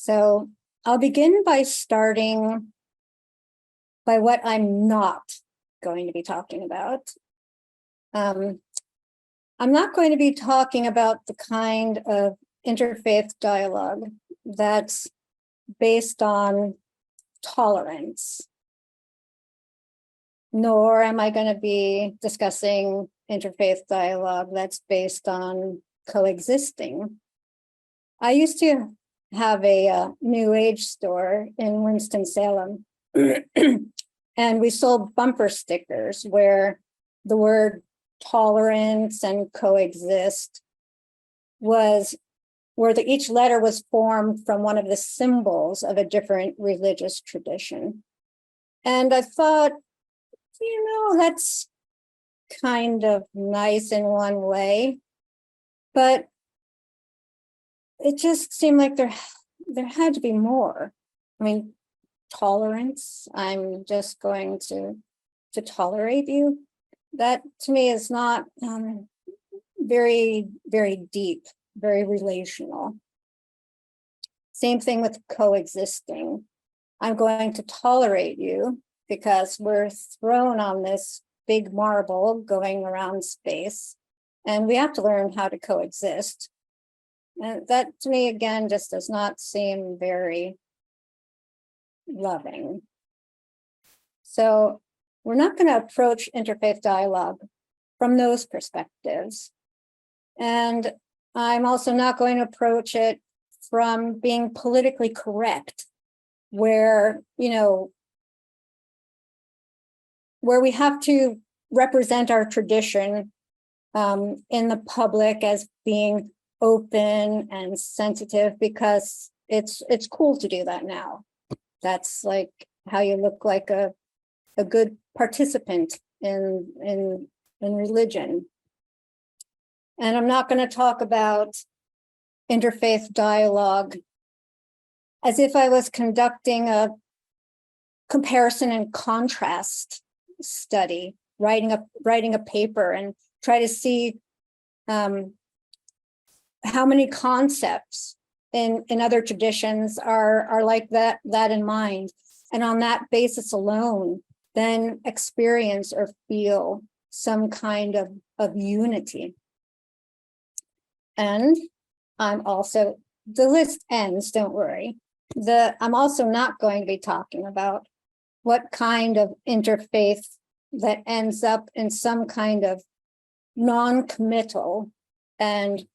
So I'll begin by starting by what I'm not going to be talking about. I'm not going to be talking about the kind of interfaith dialogue that's based on tolerance, nor am I going to be discussing interfaith dialogue that's based on coexisting. I used to have a New Age store in Winston-Salem, and we sold bumper stickers where the word tolerance and coexist was where each letter was formed from one of the symbols of a different religious tradition. And I thought, that's kind of nice in one way, but it just seemed like there had to be more. I mean, tolerance, I'm just going to tolerate you. That to me is not very, very deep, very relational. Same thing with coexisting. I'm going to tolerate you because we're thrown on this big marble going around space, and we have to learn how to coexist. And that to me, again, just does not seem very loving. So we're not going to approach interfaith dialogue from those perspectives. And I'm also not going to approach it from being politically correct, where we have to represent our tradition in the public as being open and sensitive, because it's cool to do that now. That's like how you look like a good participant in religion. And I'm not going to talk about interfaith dialogue as if I was conducting a comparison and contrast study, writing a paper and try to see how many concepts in other traditions are like that in mind, and on that basis alone, then experience or feel some kind of unity. And I'm also, the list ends, don't worry. I'm also not going to be talking about what kind of interfaith that ends up in some kind of non-committal and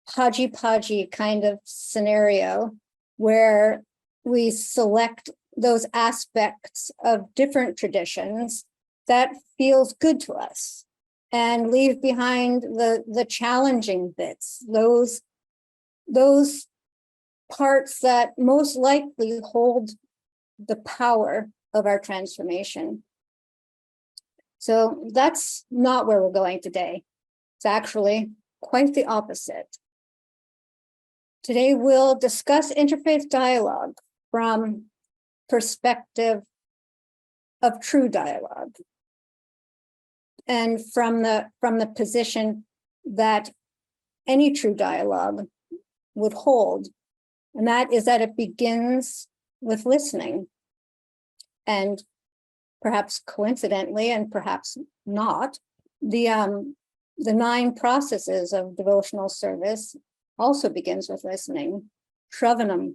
hodgy-podgy kind of scenario where we select those aspects of different traditions that feels good to us and leave behind the challenging bits, those parts that most likely hold the power of our transformation. So that's not where we're going today. It's actually quite the opposite. Today we'll discuss interfaith dialogue from perspective of true dialogue, and from the position that any true dialogue would hold, and that is that it begins with listening. And perhaps coincidentally, and perhaps not, the 9 processes of devotional service also begins with listening, shravanam.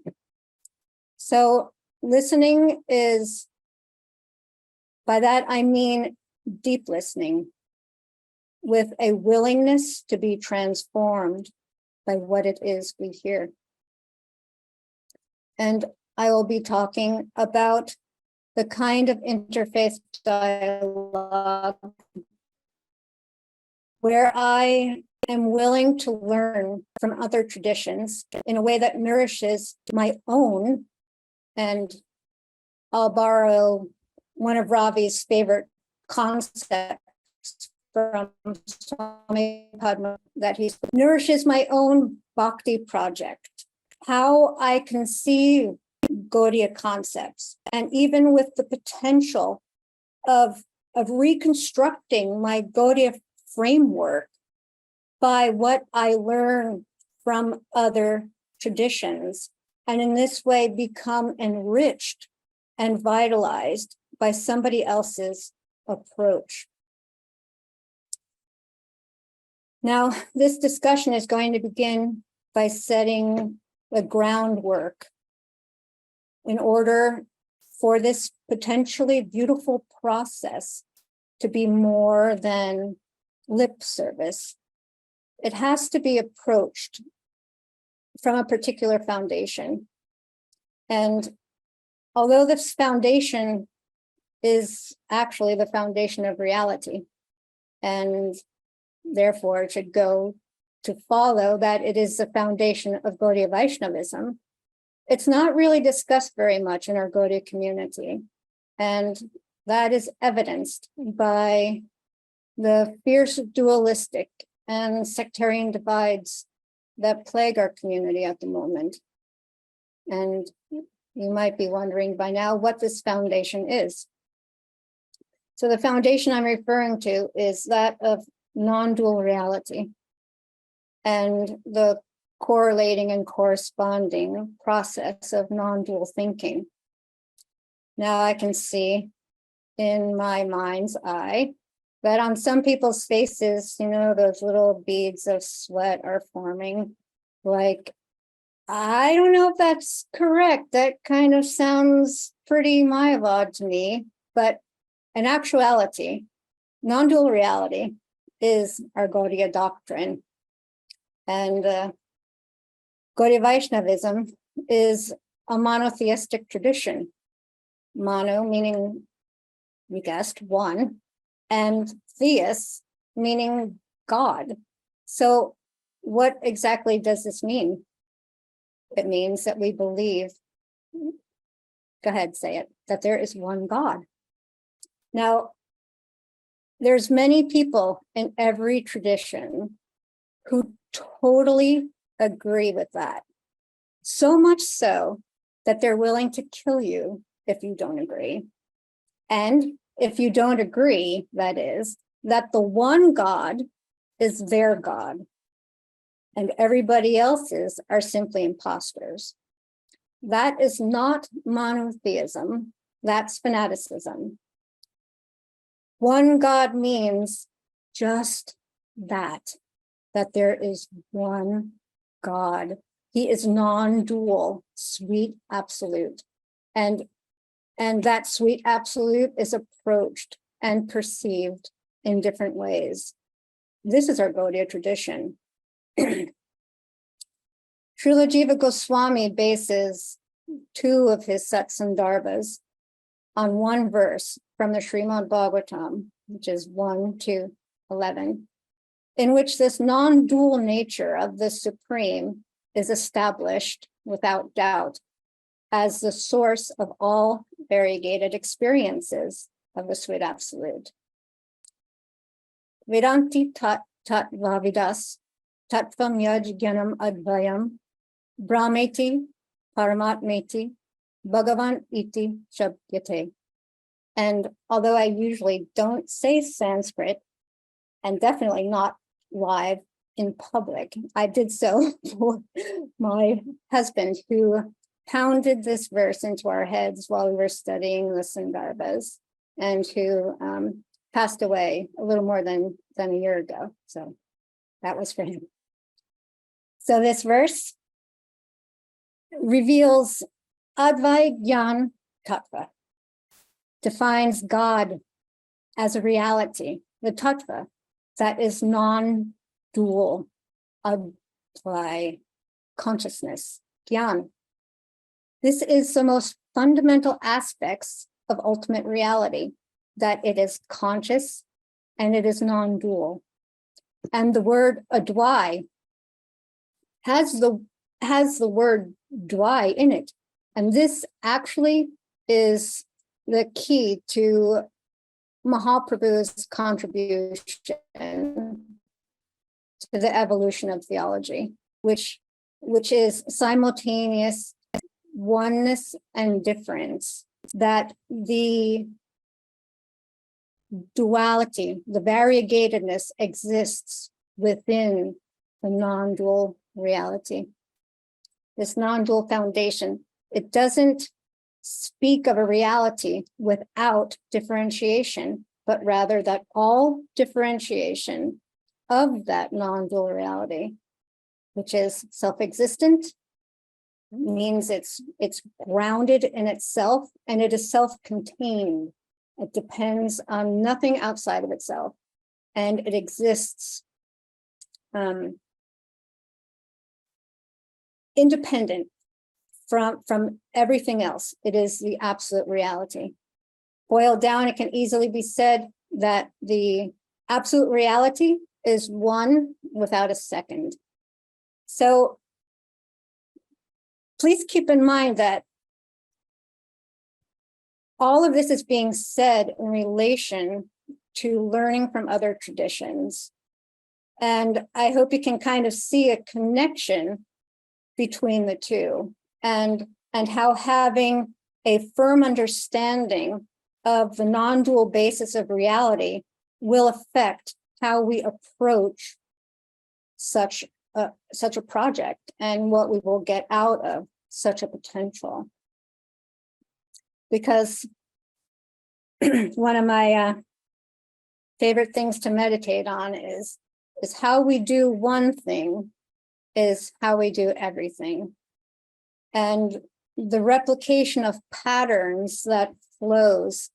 So listening is, by that I mean deep listening, with a willingness to be transformed by what it is we hear. And I will be talking about the kind of interfaith dialogue where I am willing to learn from other traditions in a way that nourishes my own. And I'll borrow one of Ravi's favorite concepts from Swami Padma, that he nourishes my own bhakti project, how I conceive Gaudiya concepts, and even with the potential of reconstructing my Gaudiya framework by what I learn from other traditions and in this way become enriched and vitalized by somebody else's approach. Now, this discussion is going to begin by setting the groundwork in order for this potentially beautiful process to be more than lip service. It has to be approached from a particular foundation. And although this foundation is actually the foundation of reality, and therefore it should go to follow that it is the foundation of Gaudiya Vaishnavism, it's not really discussed very much in our Gaudiya community. And that is evidenced by the fierce dualistic and sectarian divides that plague our community at the moment. And you might be wondering by now what this foundation is. So the foundation I'm referring to is that of non-dual reality and the correlating and corresponding process of non-dual thinking. Now I can see in my mind's eye that on some people's faces, those little beads of sweat are forming. Like, I don't know if that's correct. That kind of sounds pretty Mayavad to me, but in actuality, non-dual reality is our Gaudiya doctrine. And Gaudiya Vaishnavism is a monotheistic tradition. Mono meaning, you guessed, one, and theist meaning God. So what exactly does this mean? It means that we believe, go ahead, say it, that there is one God. Now, there's many people in every tradition who totally agree with that. So much so that they're willing to kill you if you don't agree. And if you don't agree, that is, that the one God is their God, and everybody else's are simply imposters. That is not monotheism, that's fanaticism. One God means just that there is one God. He is non-dual, sweet absolute. And that sweet absolute is approached and perceived in different ways. This is our Gaudiya tradition. Srila Jiva Goswami bases two of his satsandarbhas on one verse from the Srimad Bhagavatam, which is 1 to 11, in which this non-dual nature of the Supreme is established without doubt as the source of all variegated experiences of the sweet absolute. Vedanti tat vavidas tattvam yaj gyanam advayam brahmeti paramatmeti bhagavan iti shabdyate. And although I usually don't say Sanskrit, and definitely not live in public, I did so for my husband, who pounded this verse into our heads while we were studying the Sandarbhas, and who passed away a little more than a year ago. So that was for him. So this verse reveals Advai Gyan Tattva, defines God as a reality, the Tattva that is non-dual, Advai consciousness, Gyan. This is the most fundamental aspects of ultimate reality, that it is conscious and it is non-dual. And the word Advai has the word dwai in it. And this actually is the key to Mahaprabhu's contribution to the evolution of theology, which is simultaneous oneness and difference, that the duality, the variegatedness exists within the non-dual reality. this non-dual foundation, it doesn't speak of a reality without differentiation, but rather that all differentiation of that non-dual reality, which is self-existent, means it's grounded in itself, and it is self-contained. It depends on nothing outside of itself, and it exists independent from everything else. It is the absolute reality. Boiled down, it can easily be said that the absolute reality is one without a second. So please keep in mind that all of this is being said in relation to learning from other traditions. And I hope you can kind of see a connection between the two, and how having a firm understanding of the non-dual basis of reality will affect how we approach such a project and what we will get out of such a potential. Because one of my favorite things to meditate on is how we do one thing is how we do everything. And the replication of patterns that flows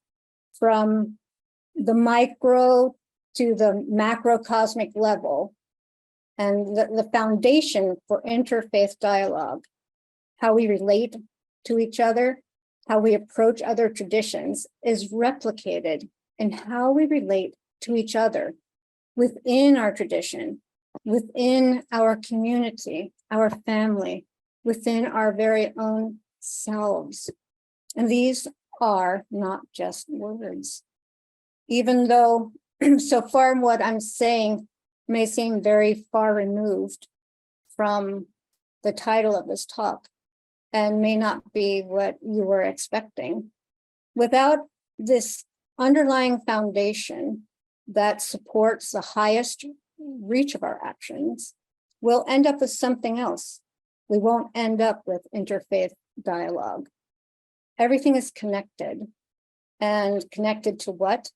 from the micro to the macrocosmic level, and the foundation for interfaith dialogue, how we relate to each other, how we approach other traditions, is replicated in how we relate to each other within our tradition, within our community, our family, within our very own selves. And these are not just words. Even though so far what I'm saying may seem very far removed from the title of this talk and may not be what you were expecting, without this underlying foundation that supports the highest reach of our actions, we'll end up with something else. We won't end up with interfaith dialogue. Everything is connected. And connected to what?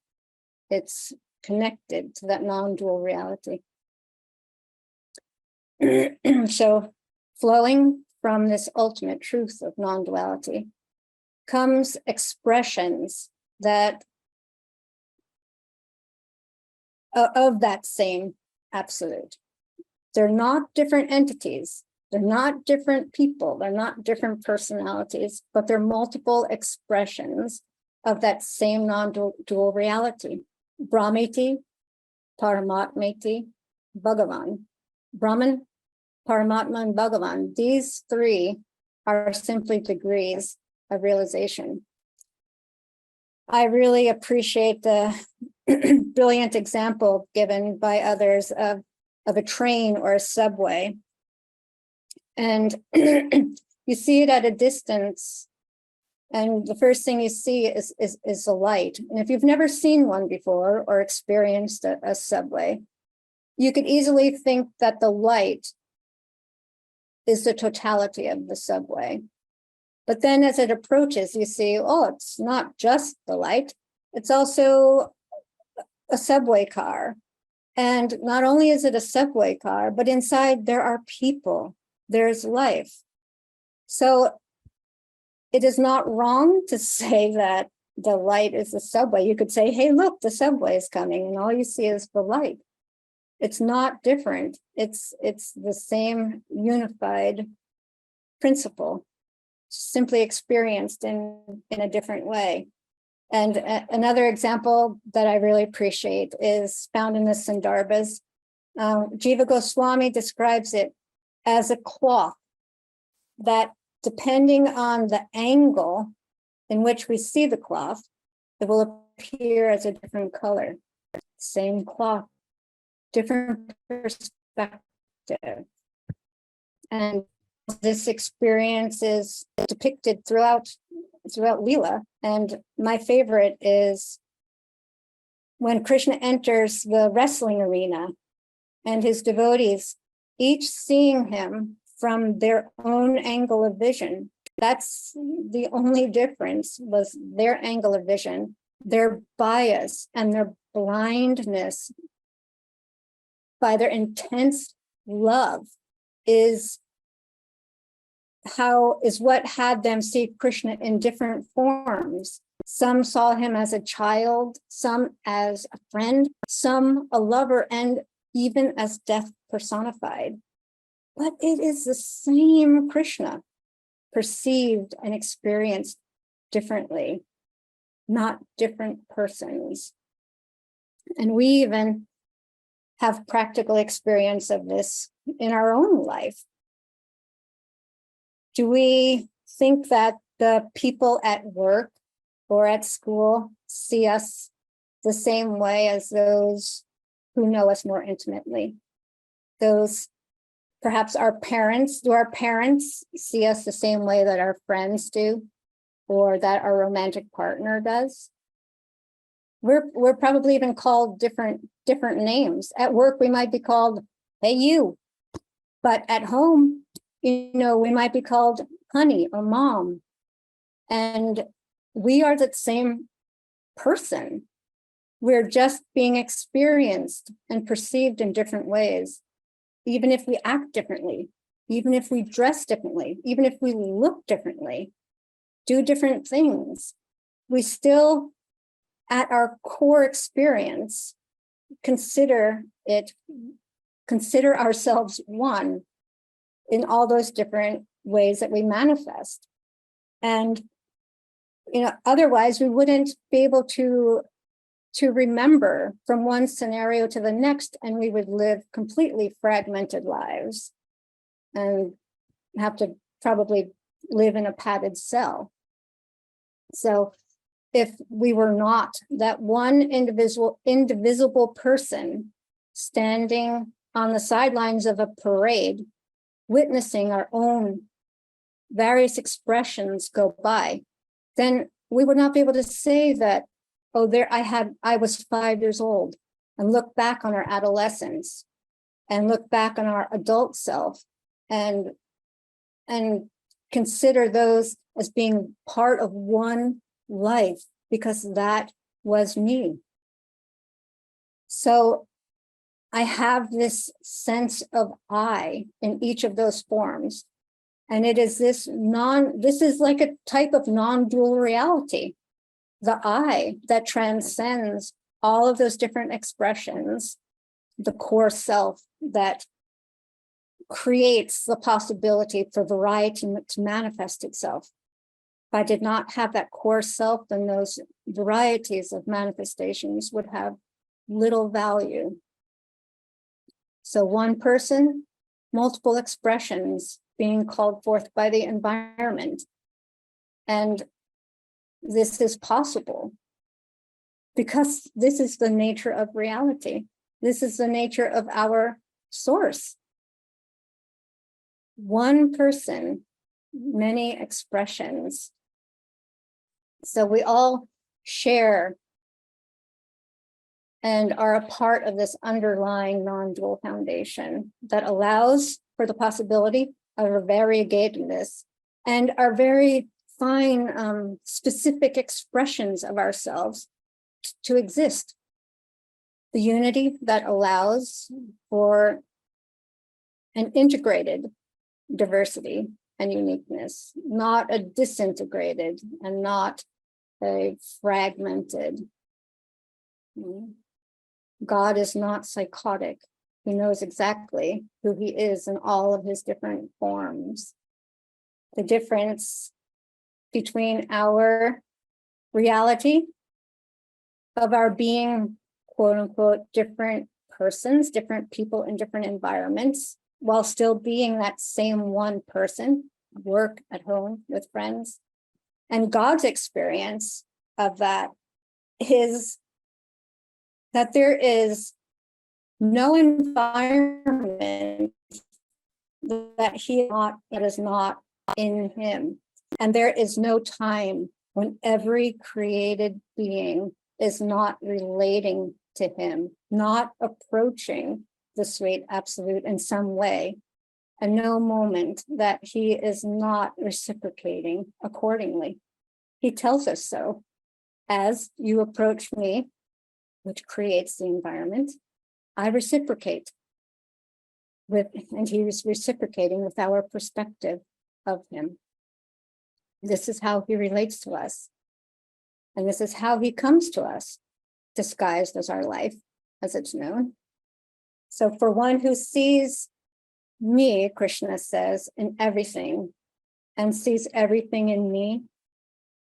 It's connected to that non-dual reality. So flowing from this ultimate truth of non-duality comes expressions that of that same absolute. They're not different entities. They're not different people. They're not different personalities, but they're multiple expressions of that same non-dual reality. Brahmeti, Paramatmeti, Bhagavan. Brahman, Paramatma, and Bhagavan. These three are simply degrees of realization. I really appreciate the brilliant example given by others of a train or a subway. And you see it at a distance, and the first thing you see is a light. And if you've never seen one before or experienced a subway, you could easily think that the light is the totality of the subway. But then as it approaches, you see, oh, it's not just the light, it's also a subway car. And not only is it a subway car, but inside there are people, there's life. So it is not wrong to say that the light is the subway. You could say, hey, look, the subway is coming, and all you see is the light. It's not different. It's the same unified principle, simply experienced in a different way. And another example that I really appreciate is found in the Sandarbhas. Jiva Goswami describes it as a cloth that, depending on the angle in which we see the cloth, it will appear as a different color. Same cloth, different perspective. And this experience is depicted throughout Leela. And my favorite is when Krishna enters the wrestling arena and his devotees, each seeing him from their own angle of vision. That's the only difference, was their angle of vision, their bias and their blindness by their intense love is what had them see Krishna in different forms. Some saw him as a child, some as a friend, some a lover, and even as death personified. But it is the same Krishna, perceived and experienced differently, not different persons. And we even have practical experience of this in our own life. Do we think that the people at work or at school see us the same way as those who know us more intimately? Those, perhaps our parents, do our parents see us the same way that our friends do, or that our romantic partner does? We're probably even called different names. At work, we might be called, hey, you. But at home, we might be called honey or mom. And we are the same person. We're just being experienced and perceived in different ways, even if we act differently, even if we dress differently, even if we look differently, do different things. We still, at our core experience, consider ourselves one in all those different ways that we manifest. And otherwise we wouldn't be able to remember from one scenario to the next, and we would live completely fragmented lives and have to probably live in a padded cell. So if we were not that one indivisible person standing on the sidelines of a parade, witnessing our own various expressions go by, then we would not be able to say that, oh, I was 5 years old, and look back on our adolescence and look back on our adult self and consider those as being part of one life, because that was me. So I have this sense of I in each of those forms. And it is this is like a type of non-dual reality. The I that transcends all of those different expressions, the core self that creates the possibility for variety to manifest itself. If I did not have that core self, then those varieties of manifestations would have little value. So one person, multiple expressions being called forth by the environment. And this is possible because this is the nature of reality. This is the nature of our source. One person, many expressions. So we all share and are a part of this underlying non-dual foundation that allows for the possibility of a variegatedness and our very fine specific expressions of ourselves to exist. The unity that allows for an integrated diversity and uniqueness, not a disintegrated and not a fragmented. God is not psychotic. He knows exactly who he is in all of his different forms. The difference between our reality of our being, quote unquote, different persons, different people in different environments, while still being that same one person, work, at home, with friends. And God's experience of that is that there is no environment that is not in him. And there is no time when every created being is not relating to him, not approaching the sweet absolute in some way. and no moment that he is not reciprocating accordingly. He tells us so. As you approach me, which creates the environment, I reciprocate with, and he is reciprocating with our perspective of him. This is how he relates to us. And this is how he comes to us, disguised as our life, as it's known. So for one who sees me, Krishna says, in everything, and sees everything in me,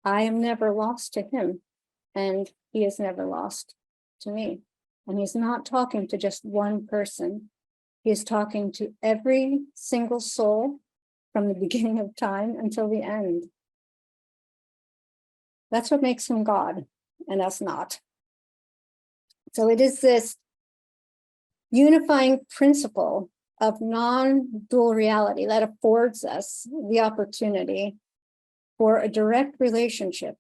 I am never lost to him, and he is never lost to me. And he's not talking to just one person. He's talking to every single soul from the beginning of time until the end. That's what makes him God and us not. So it is this unifying principle of non-dual reality that affords us the opportunity for a direct relationship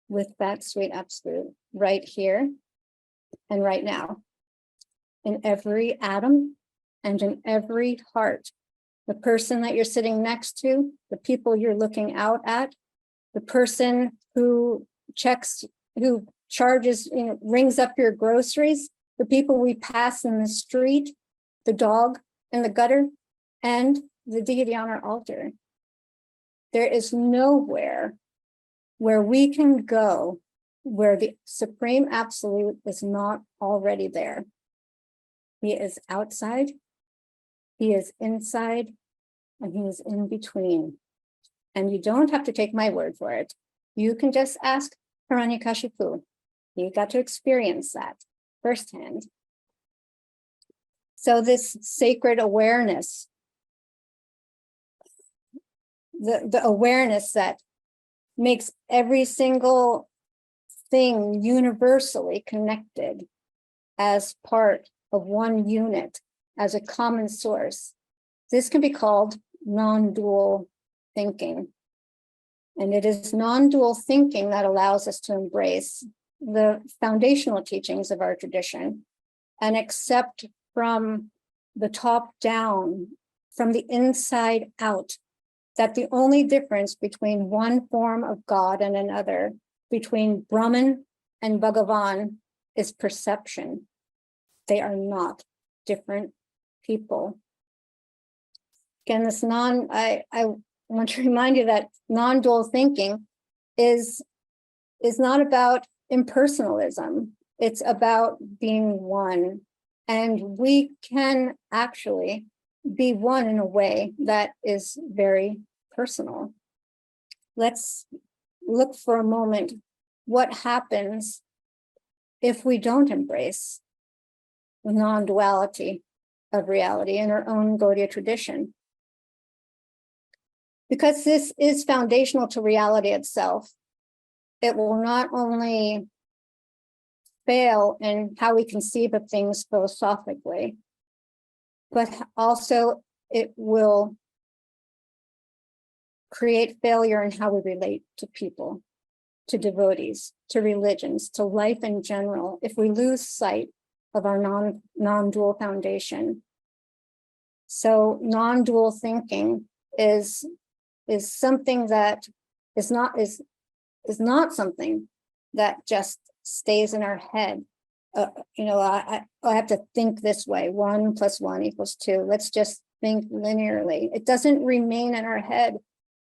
with that sweet absolute right here and right now, in every atom and in every heart. The person that you're sitting next to, the people you're looking out at, the person who charges, rings up your groceries, the people we pass in the street, the dog in the gutter, and the deity on our altar. There is nowhere where we can go where the Supreme Absolute is not already there. He is outside, he is inside, and he is in between. And you don't have to take my word for it. You can just ask Hiranyakashipu. You got to experience that firsthand. So this sacred awareness, the awareness that makes every single thing universally connected as part of one unit, as a common source. This can be called non-dual thinking. And it is non-dual thinking that allows us to embrace the foundational teachings of our tradition and accept from the top down, from the inside out, that the only difference between one form of God and another, between Brahman and Bhagavan, is perception. They are not different people. Again, I want to remind you that non-dual thinking is not about impersonalism. It's about being one. And we can actually be one in a way that is very personal. Let's look for a moment what happens if we don't embrace the non-duality of reality in our own Gaudiya tradition. Because this is foundational to reality itself, it will not only fail in how we conceive of things philosophically, but also it will create failure in how we relate to people, to devotees, to religions, to life in general, if we lose sight of our non-dual foundation. So non-dual thinking is something that is not something that just stays in our head. I have to think this way, 1 + 1 = 2. Let's just think linearly. It doesn't remain in our head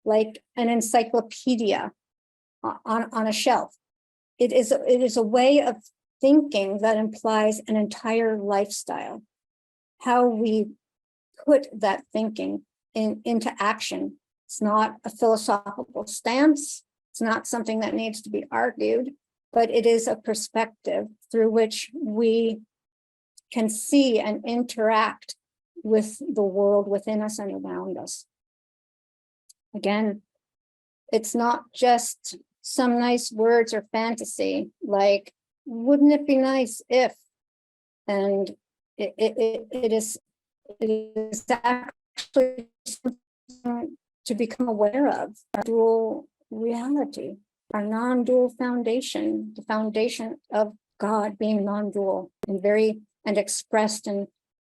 like an encyclopedia on a shelf. It is a way of thinking that implies an entire lifestyle. How we put that thinking into action. It's not a philosophical stance. It's not something that needs to be argued, but it is a perspective through which we can see and interact with the world within us and around us. Again, it's not just some nice words or fantasy, like, wouldn't it be nice if, and it is actually something to become aware of, our dual reality, our non-dual foundation, the foundation of God being non-dual and expressed in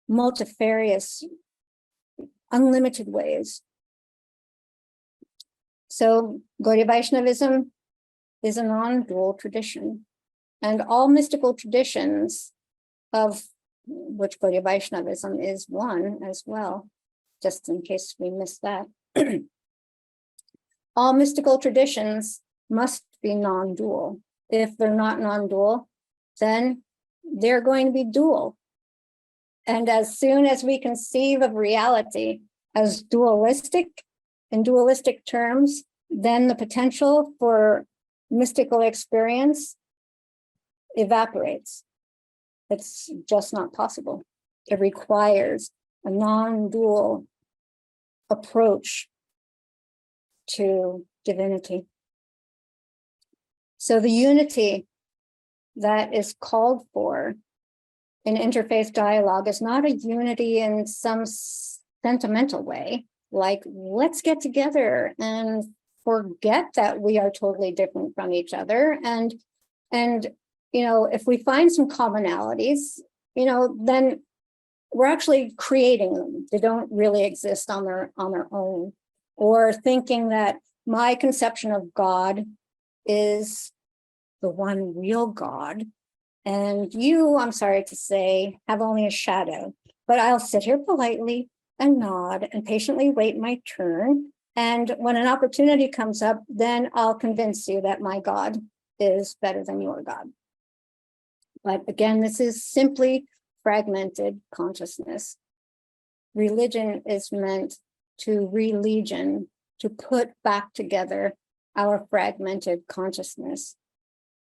multifarious unlimited ways. So Gaudiya Vaishnavism is a non-dual tradition, and all mystical traditions, of which Gaudiya Vaishnavism is one as well, just in case we missed that. All mystical traditions must be non-dual. If they're not non-dual, then they're going to be dual. And as soon as we conceive of reality as dualistic, in dualistic terms, then the potential for mystical experience evaporates. It's just not possible. It requires a non-dual approach to divinity. So the unity that is called for in interfaith dialogue is not a unity in some sentimental way, like let's get together and forget that we are totally different from each other. And you know, if we find some commonalities, you know, then we're actually creating them. They don't really exist on their own. Or thinking that my conception of God is the one real God, and you, I'm sorry to say, have only a shadow. But I'll sit here politely and nod and patiently wait my turn. And when an opportunity comes up, then I'll convince you that my God is better than your God. But again, this is simply fragmented consciousness. Religion is meant to religion, to put back together our fragmented consciousness.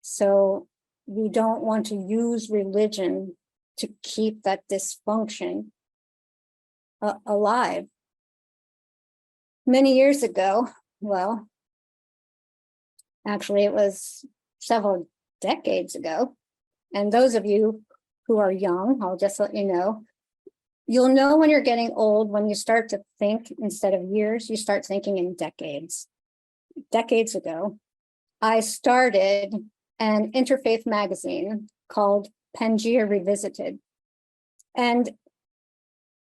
So we don't want to use religion to keep that dysfunction alive. Many years ago, well, actually it was several decades ago, and those of you who are young, I'll just let you know, you'll know when you're getting old when you start to think instead of years, you start thinking in decades. Decades ago, I started an interfaith magazine called Pangaea Revisited. And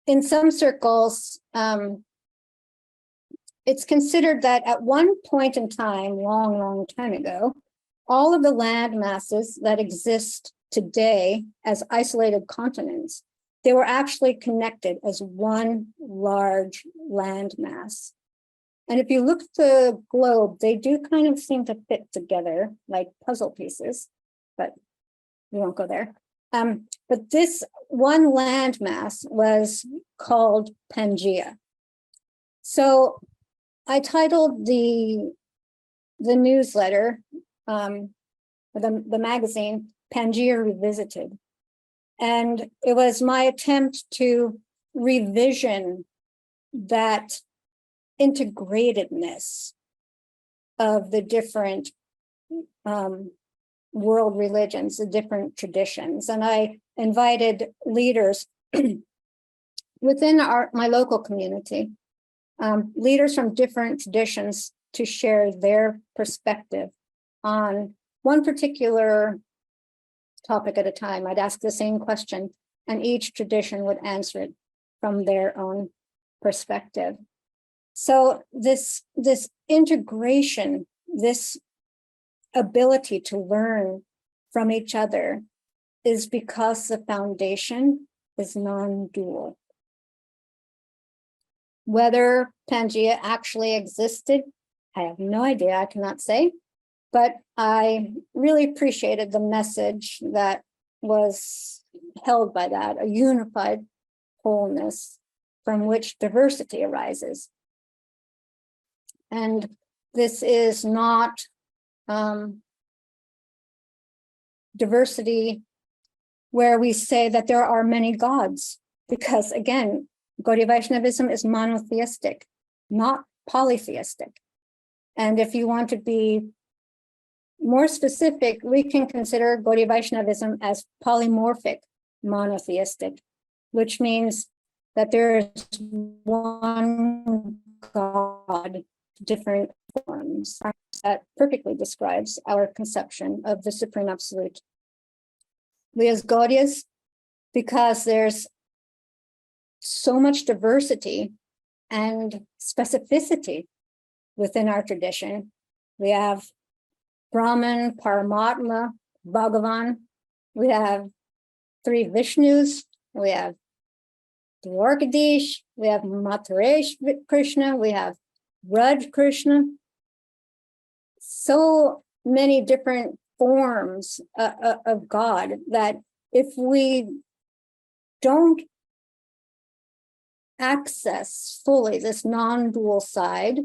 in some circles, it's considered that at one point in time, long time ago, all of the land masses that exist today as isolated continents, they were actually connected as one large land mass. And if you look at the globe, they do kind of seem to fit together like puzzle pieces, but we won't go there. But this one landmass was called Pangaea. So I titled the newsletter, the magazine, Pangaea Revisited. And it was my attempt to revision that integratedness of the different world religions, the different traditions. And I invited leaders within my local community, leaders from different traditions to share their perspective on one particular topic at a time. I'd ask the same question, and each tradition would answer it from their own perspective. So this integration, this ability to learn from each other is because the foundation is non-dual. Whether Pangaea actually existed, I have no idea, I cannot say, but I really appreciated the message that was held by that, a unified wholeness from which diversity arises. And this is not diversity where we say that there are many gods, because again, Gaudiya Vaishnavism is monotheistic, not polytheistic. And if you want to be more specific, we can consider Gaudiya Vaishnavism as polymorphic monotheistic, which means that there is one God, different forms. That perfectly describes our conception of the Supreme Absolute. We as Gaudiyas, because there's so much diversity and specificity within our tradition. We have Brahman, Paramatma, Bhagavan. We have 3 Vishnus. We have Dwarkadish. We have Matharesh Krishna. We have Raj Krishna. So many different forms of God that if we don't access fully this non-dual side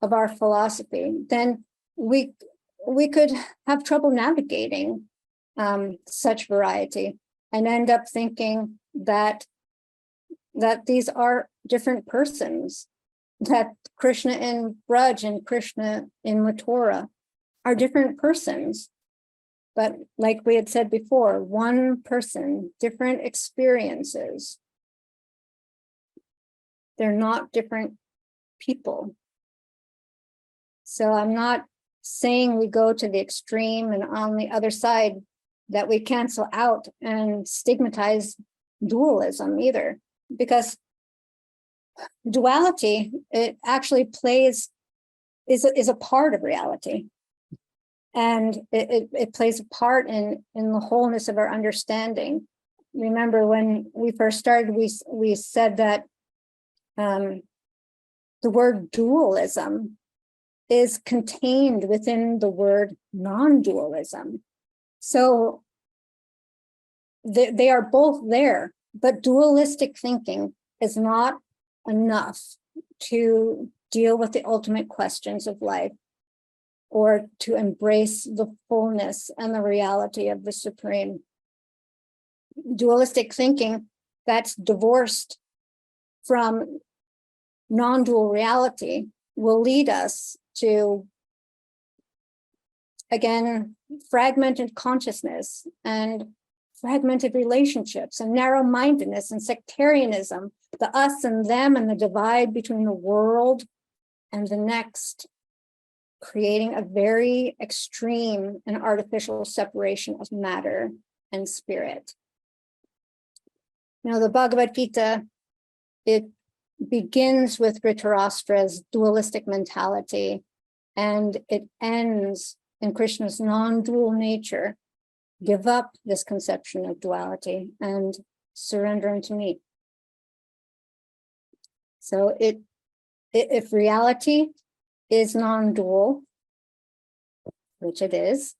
of our philosophy, then we could have trouble navigating such variety and end up thinking that these are different persons, that Krishna in Braj and Krishna in Mathura are different persons. But like we had said before, one person, different experiences. They're not different people. So I'm not saying we go to the extreme and on the other side that we cancel out and stigmatize dualism either, because duality, it actually is a part of reality. And it plays a part in the wholeness of our understanding. Remember when we first started, we said that the word dualism is contained within the word non-dualism. So they are both there, but dualistic thinking is not enough to deal with the ultimate questions of life or to embrace the fullness and the reality of the Supreme. Dualistic thinking that's divorced from non-dual reality will lead us to, again, fragmented consciousness and fragmented relationships and narrow-mindedness and sectarianism, the us and them and the divide between the world and the next, creating a very extreme and artificial separation of matter and spirit. Now, the Bhagavad Gita, it begins with Dhritarashtra's dualistic mentality, and it ends in Krishna's non-dual nature. Give up this conception of duality and surrender unto me. So if reality is non-dual, which it is,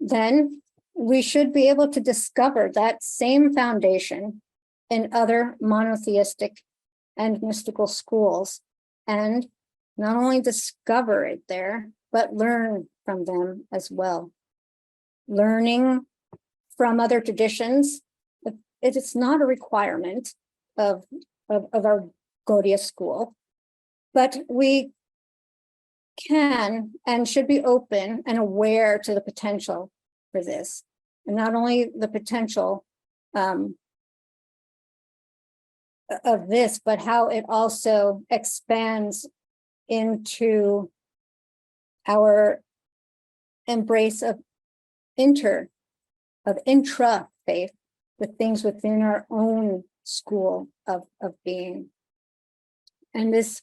then we should be able to discover that same foundation in other monotheistic and mystical schools, and not only discover it there, but learn from them as well. Learning from other traditions, it is not a requirement of our Gaudiya school, but we can and should be open and aware to the potential for this. And not only the potential of this, but how it also expands into our embrace of intra-faith, with things within our own school of being. And this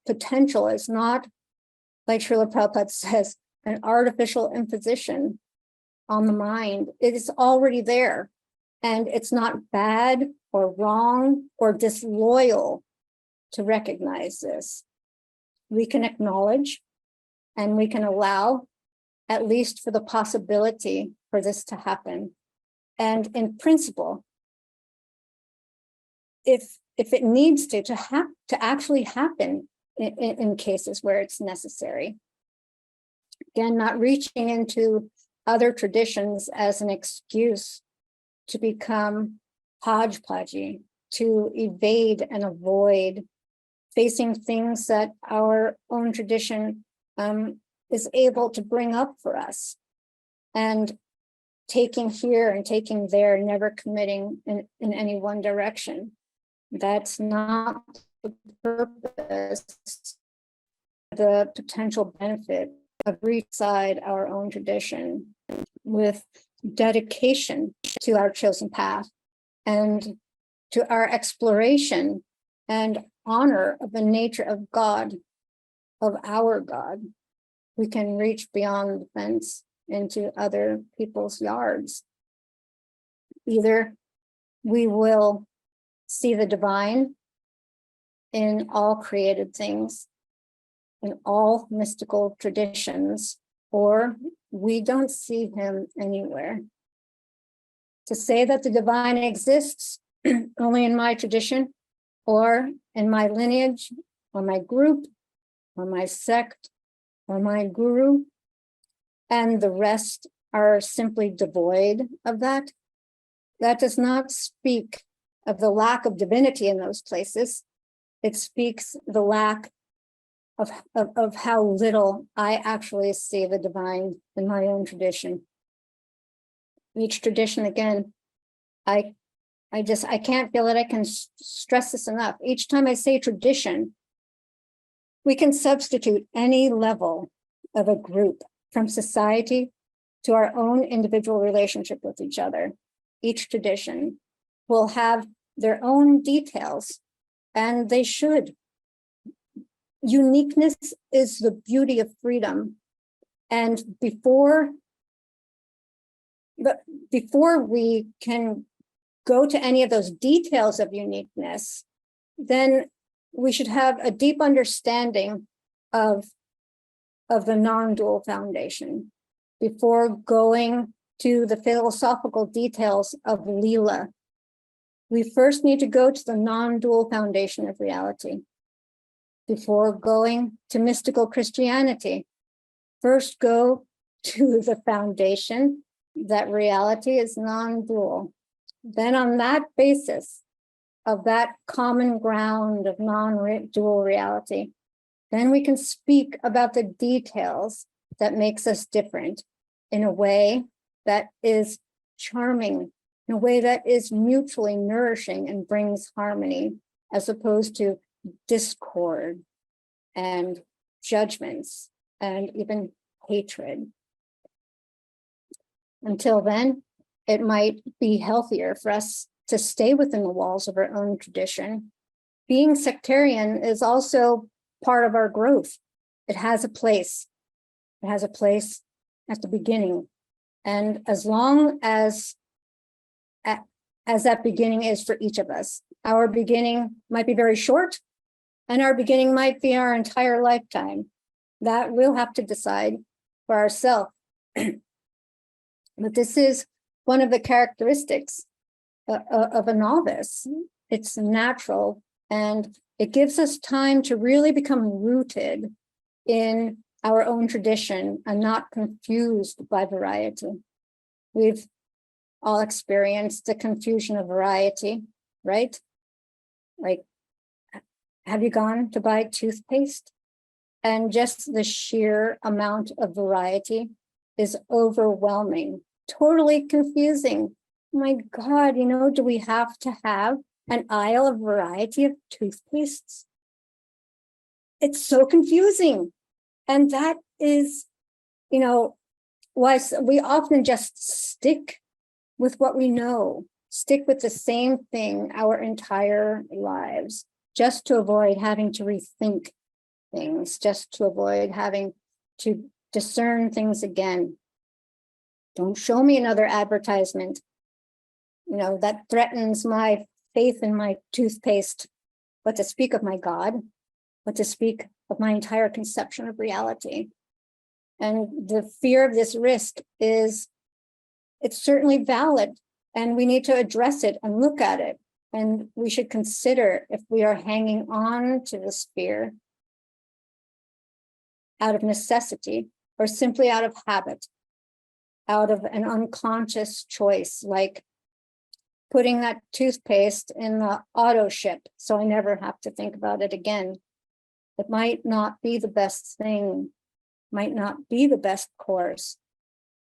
potential is not, like Srila Prabhupada says, an artificial imposition on the mind. It is already there, and it's not bad or wrong or disloyal to recognize this. We can acknowledge and we can allow, at least for the possibility for this to happen. And in principle, if it needs to actually happen in cases where it's necessary. Again, not reaching into other traditions as an excuse to become hodgepodgey, to evade and avoid facing things that our own tradition is able to bring up for us, and taking here and taking there, never committing in any one direction. That's not the purpose, the potential benefit of reside our own tradition with dedication to our chosen path and to our exploration and honor of the nature of God, of our God, we can reach beyond the fence into other people's yards. Either we will see the divine in all created things, in all mystical traditions, or we don't see him anywhere. To say that the divine exists only in my tradition, or in my lineage, or my group, or my sect, or my guru, and the rest are simply devoid of that, that does not speak of the lack of divinity in those places. It speaks the lack of how little I actually see the divine in my own tradition. Each tradition, again, I can't feel that I can stress this enough. Each time I say tradition, we can substitute any level of a group, from society to our own individual relationship with each other. Each tradition will have their own details, and they should. Uniqueness is the beauty of freedom. And before we can go to any of those details of uniqueness, then we should have a deep understanding of the non-dual foundation before going to the philosophical details of Leela. We first need to go to the non-dual foundation of reality. Before going to mystical Christianity, first go to the foundation that reality is non-dual. Then on that basis of that common ground of non-dual reality, then we can speak about the details that makes us different in a way that is charming, in a way that is mutually nourishing and brings harmony, as opposed to discord and judgments and even hatred. Until then, it might be healthier for us to stay within the walls of our own tradition. Being sectarian is also part of our growth. It has a place. It has a place at the beginning. And as long as that beginning is for each of us, our beginning might be very short, and our beginning might be our entire lifetime. That we'll have to decide for ourselves. But this is one of the characteristics of a novice. It's natural, and it gives us time to really become rooted in our own tradition and not confused by variety. We've all experienced the confusion of variety, right? Like, have you gone to buy toothpaste? And just the sheer amount of variety is overwhelming, totally confusing. Oh my God, do we have to have an aisle of variety of toothpastes? It's so confusing. And that is, why we often just stick with what we know, stick with the same thing our entire lives, just to avoid having to rethink things, just to avoid having to discern things again. Don't show me another advertisement, that threatens my faith in my toothpaste, but to speak of my God, but to speak of my entire conception of reality. And the fear of this risk it's certainly valid, and we need to address it and look at it. And we should consider if we are hanging on to this fear out of necessity or simply out of habit, out of an unconscious choice, like putting that toothpaste in the auto ship so I never have to think about it again. It might not be the best thing, might not be the best course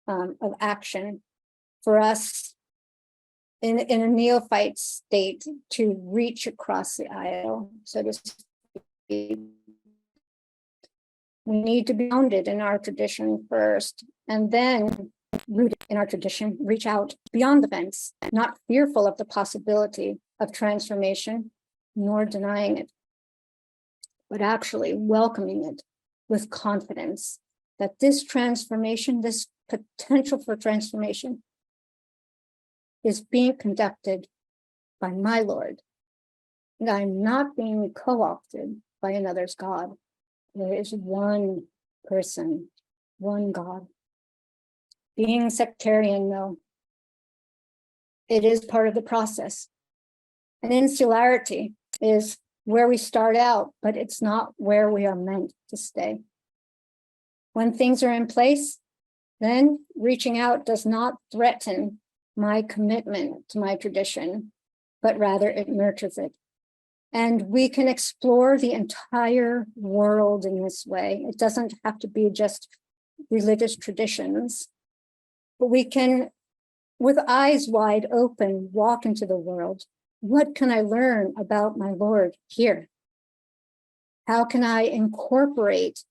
of action for us in a neophyte state to reach across the aisle, so to speak. We need to be grounded in our tradition first, and then, rooted in our tradition, reach out beyond the fence, not fearful of the possibility of transformation, nor denying it. but actually welcoming it with confidence that this transformation, this potential for transformation, is being conducted by my Lord. And I'm not being co-opted by another's God. There is one person, one God. Being sectarian, though, it is part of the process. And insularity is where we start out, but it's not where we are meant to stay. When things are in place, then reaching out does not threaten my commitment to my tradition, but rather it nurtures it. And we can explore the entire world in this way. It doesn't have to be just religious traditions, but we can, with eyes wide open, walk into the world. What can I learn about my Lord here? How can I incorporate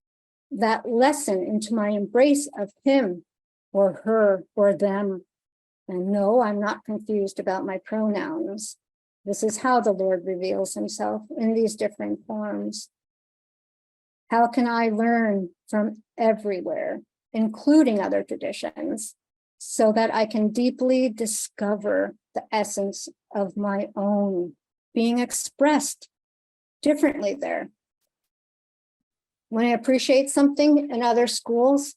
that lesson into my embrace of him or her or them? And no, I'm not confused about my pronouns. This is how the Lord reveals himself in these different forms. How can I learn from everywhere, including other traditions, so that I can deeply discover the essence of my own being expressed differently there? When I appreciate something in other schools,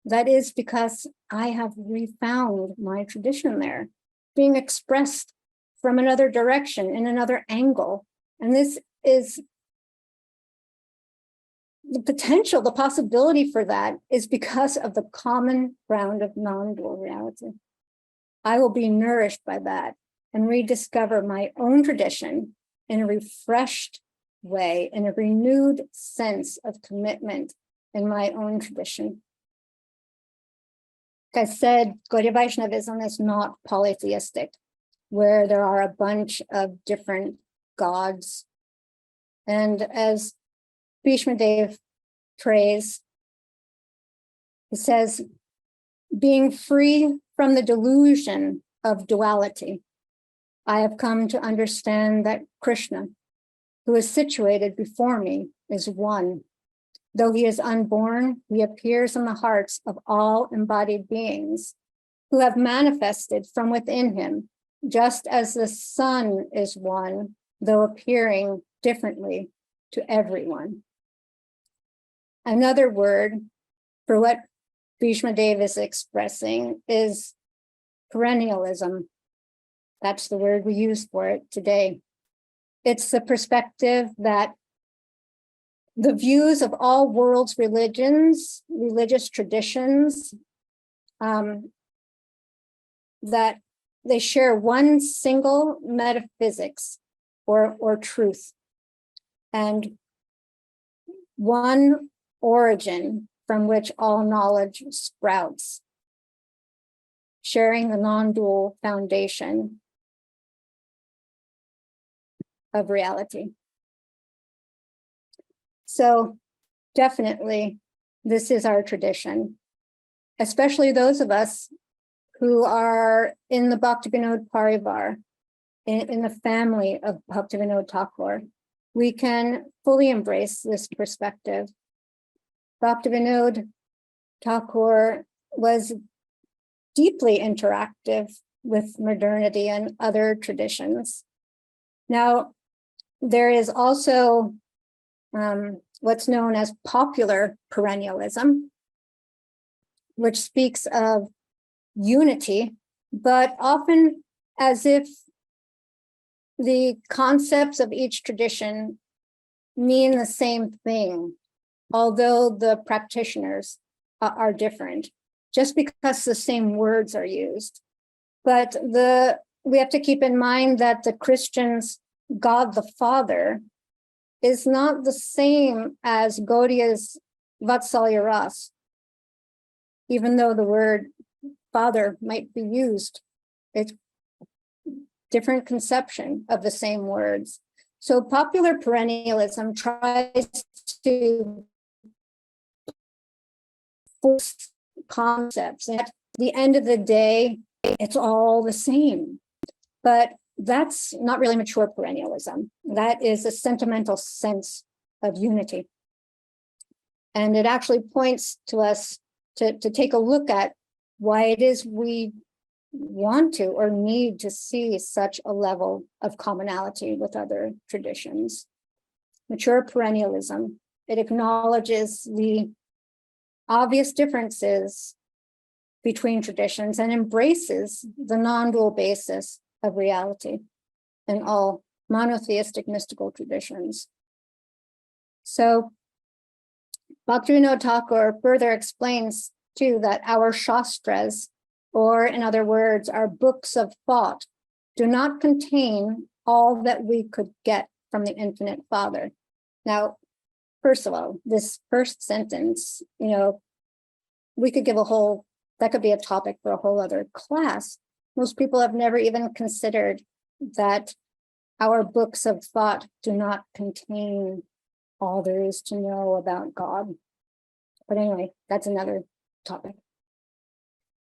that is because I have refound my tradition there, being expressed from another direction, in another angle. And this is the potential, the possibility for that is because of the common ground of non-dual reality. I will be nourished by that and rediscover my own tradition in a refreshed way, in a renewed sense of commitment in my own tradition. Like I said, Gaudiya Vaishnavism is not polytheistic, where there are a bunch of different gods. And as Bhishma Dev prays, he says, being free from the delusion of duality, I have come to understand that Krishna, who is situated before me, is one. Though he is unborn, he appears in the hearts of all embodied beings who have manifested from within him, just as the sun is one, though appearing differently to everyone. Another word for what Bhishma Dev is expressing is perennialism. That's the word we use for it today. It's the perspective that the views of all world's religions, religious traditions, that they share one single metaphysics or truth and one origin from which all knowledge sprouts, sharing the non-dual foundation of reality. So definitely, this is our tradition, especially those of us who are in the Bhaktivinoda Parivar, in the family of Bhaktivinoda Thakur. We can fully embrace this perspective. Bhaktivinoda Thakur was deeply interactive with modernity and other traditions. Now, there is also what's known as popular perennialism, which speaks of unity, but often as if the concepts of each tradition mean the same thing, although the practitioners are different, just because the same words are used. But we have to keep in mind that the Christians' God the Father is not the same as Gaudiya's Vatsalya Ras, even though the word father might be used. It's different conception of the same words. So popular perennialism tries to force concepts. And at the end of the day, it's all the same. But that's not really mature perennialism. That is a sentimental sense of unity. And it actually points to us to take a look at why it is we want to or need to see such a level of commonality with other traditions. Mature perennialism, it acknowledges the obvious differences between traditions and embraces the non-dual basis of reality in all monotheistic mystical traditions. So Bhaktivinoda Thakur further explains too that our shastras, or in other words, our books of thought, do not contain all that we could get from the Infinite Father. Now, first of all, this first sentence, we could give that could be a topic for a whole other class. Most people have never even considered that our books of thought do not contain all there is to know about God. But anyway, that's another topic.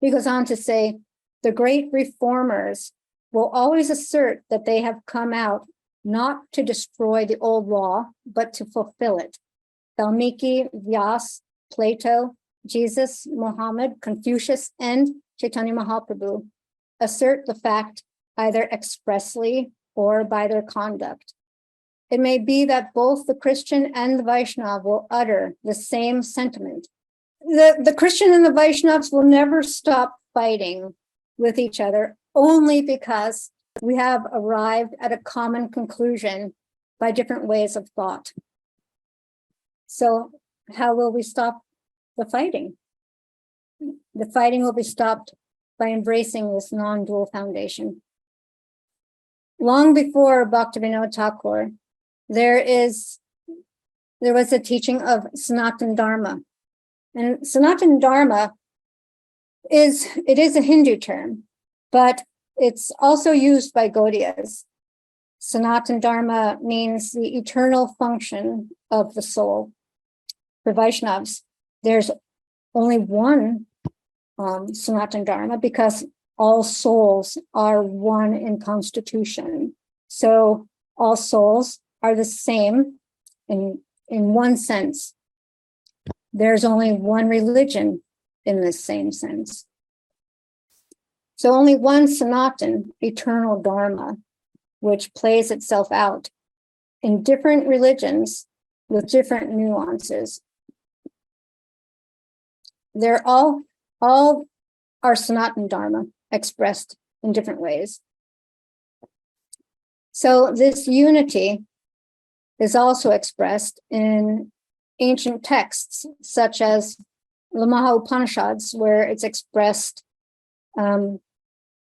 He goes on to say, the great reformers will always assert that they have come out not to destroy the old law, but to fulfill it. Valmiki, Vyas, Plato, Jesus, Muhammad, Confucius, and Chaitanya Mahaprabhu assert the fact either expressly or by their conduct. It may be that both the Christian and the Vaishnav will utter the same sentiment. The Christian and the Vaishnavs will never stop fighting with each other only because we have arrived at a common conclusion by different ways of thought. So how will we stop the fighting? The fighting will be stopped by embracing this non-dual foundation. Long before Bhaktivinoda Thakur, there was a teaching of Sanatana Dharma. And Sanatana Dharma is a Hindu term, but it's also used by Gaudiyas. Sanatana Dharma means the eternal function of the soul. For Vaishnavas, there's only one Sanatana Dharma because all souls are one in constitution. So all souls are the same in one sense. There's only one religion in this same sense. So only one Sanatan, eternal Dharma, which plays itself out in different religions with different nuances. They're all are Sanatan Dharma expressed in different ways. So this unity is also expressed in ancient texts, such as the Maha-Upanishads, where it's expressed by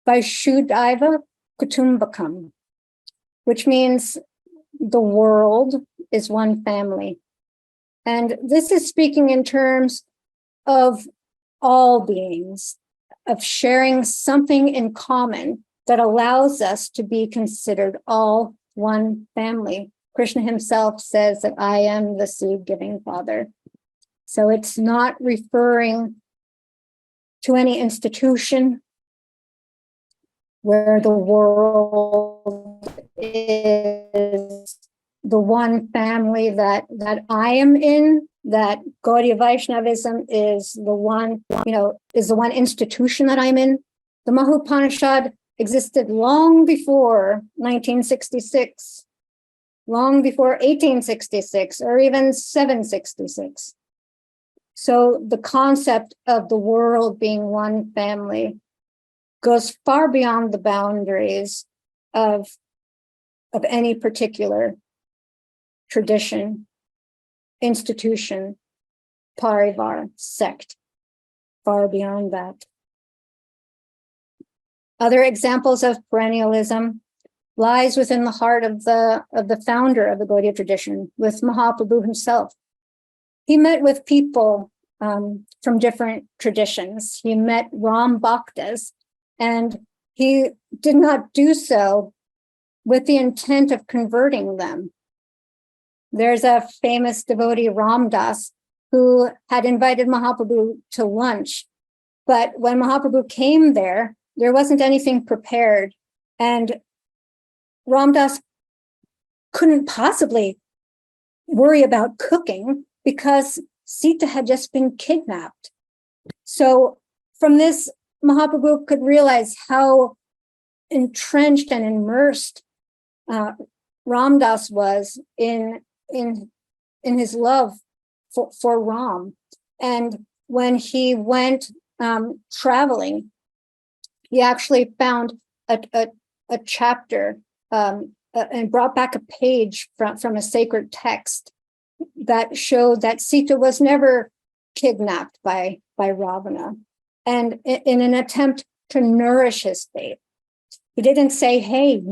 Shuddhaiva Kutumbakam, which means the world is one family. And this is speaking in terms of all beings, of sharing something in common that allows us to be considered all one family. Krishna himself says that I am the seed-giving Father. So it's not referring to any institution where the world is the one family that I am in, that Gaudiya Vaishnavism is the one, is the one institution that I'm in. The Maha-Upanishad existed long before 1966, long before 1866, or even 766. So the concept of the world being one family goes far beyond the boundaries of any particular tradition, institution, parivar, sect, far beyond that. Other examples of perennialism lies within the heart of the founder of the Gaudiya tradition, with Mahaprabhu himself. He met with people from different traditions. He met Ram Bhaktas, and he did not do so with the intent of converting them. There's a famous devotee, Ram Das, who had invited Mahaprabhu to lunch, but when Mahaprabhu came there wasn't anything prepared, and Ram Das couldn't possibly worry about cooking because Sita had just been kidnapped. So from this, Mahaprabhu could realize how entrenched and immersed Ramdas was in his love for Ram. And when he went traveling, he actually found a chapter and brought back a page from a sacred text that showed that Sita was never kidnapped by Ravana. And in an attempt to nourish his faith, he didn't say, hey,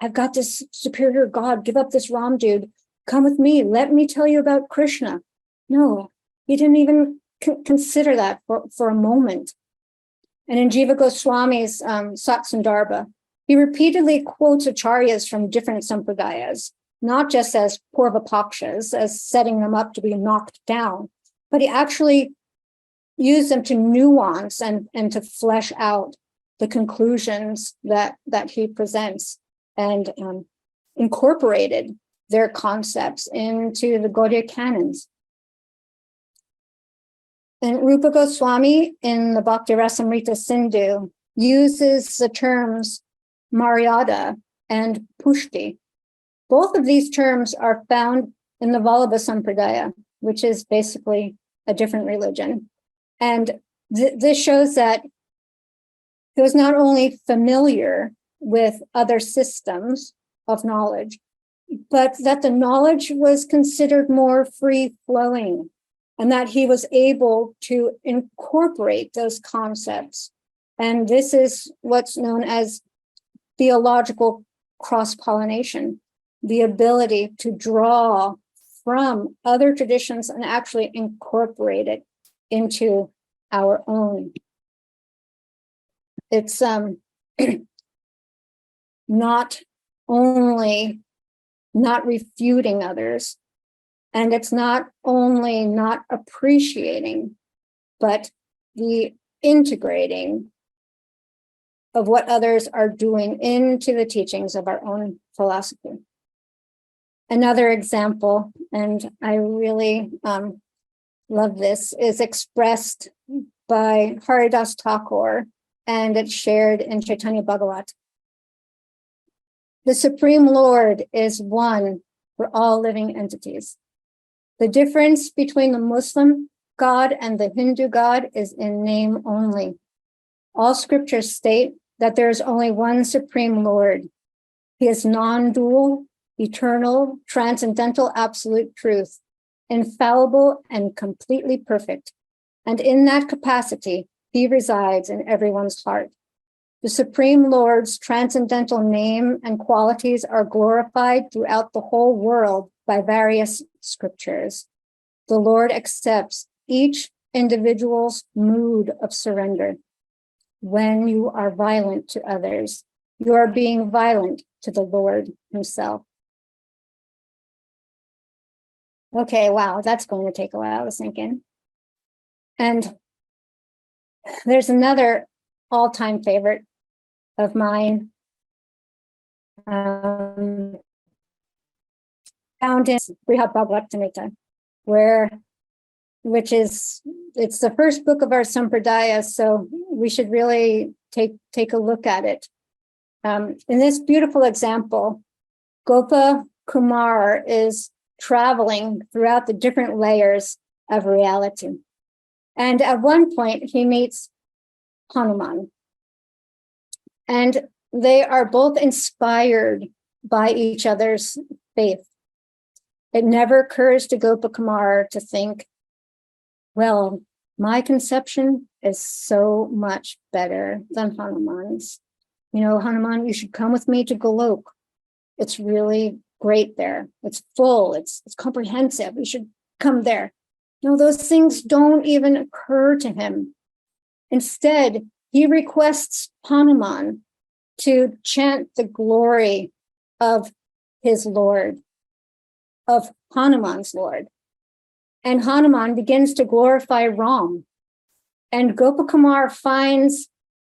I've got this superior God, give up this Ram dude, come with me, let me tell you about Krishna. No, he didn't even consider that for a moment. And in Jiva Goswami's Satsandarbha, he repeatedly quotes acharyas from different sampradayas, not just as purvapakshas, as setting them up to be knocked down, but he actually used them to nuance and to flesh out the conclusions that he presents, and incorporated their concepts into the Gaudiya canons. And Rupa Goswami in the Bhakti Rasamrita Sindhu uses the terms Maryada and Pushti. Both of these terms are found in the Vallabha Sampradaya, which is basically a different religion. And this shows that he was not only familiar with other systems of knowledge, but that the knowledge was considered more free-flowing, and that he was able to incorporate those concepts. And this is what's known as theological cross-pollination, the ability to draw from other traditions and actually incorporate it into our own. It's not only not refuting others, and it's not only not appreciating, but the integrating of what others are doing into the teachings of our own philosophy. Another example, and I really love this, is expressed by Haridas Thakur, and it's shared in Chaitanya Bhagavat. The Supreme Lord is one for all living entities. The difference between the Muslim God and the Hindu God is in name only. All scriptures state that there is only one Supreme Lord. He is non-dual, eternal, transcendental, absolute truth, infallible and completely perfect. And in that capacity, he resides in everyone's heart. The Supreme Lord's transcendental name and qualities are glorified throughout the whole world by various scriptures. The Lord accepts each individual's mood of surrender. When you are violent to others, you are being violent to the Lord himself. Okay, wow, that's going to take a while to sink in. And there's another all-time favorite of mine, found in Brihad Bhagavatamrita, it's the first book of our Sampradaya, so we should really take a look at it. In this beautiful example, Gopa Kumar is traveling throughout the different layers of reality. And at one point, he meets Hanuman. And they are both inspired by each other's faith. It never occurs to Gopa Kumar to think, well, my conception is so much better than Hanuman's. You know, Hanuman, you should come with me to Golok. It's really great there. It's full, it's comprehensive. You should come there. No, those things don't even occur to him. Instead, he requests Hanuman to chant the glory of his Lord, of Hanuman's Lord. And Hanuman begins to glorify Ram. And Gopakumar finds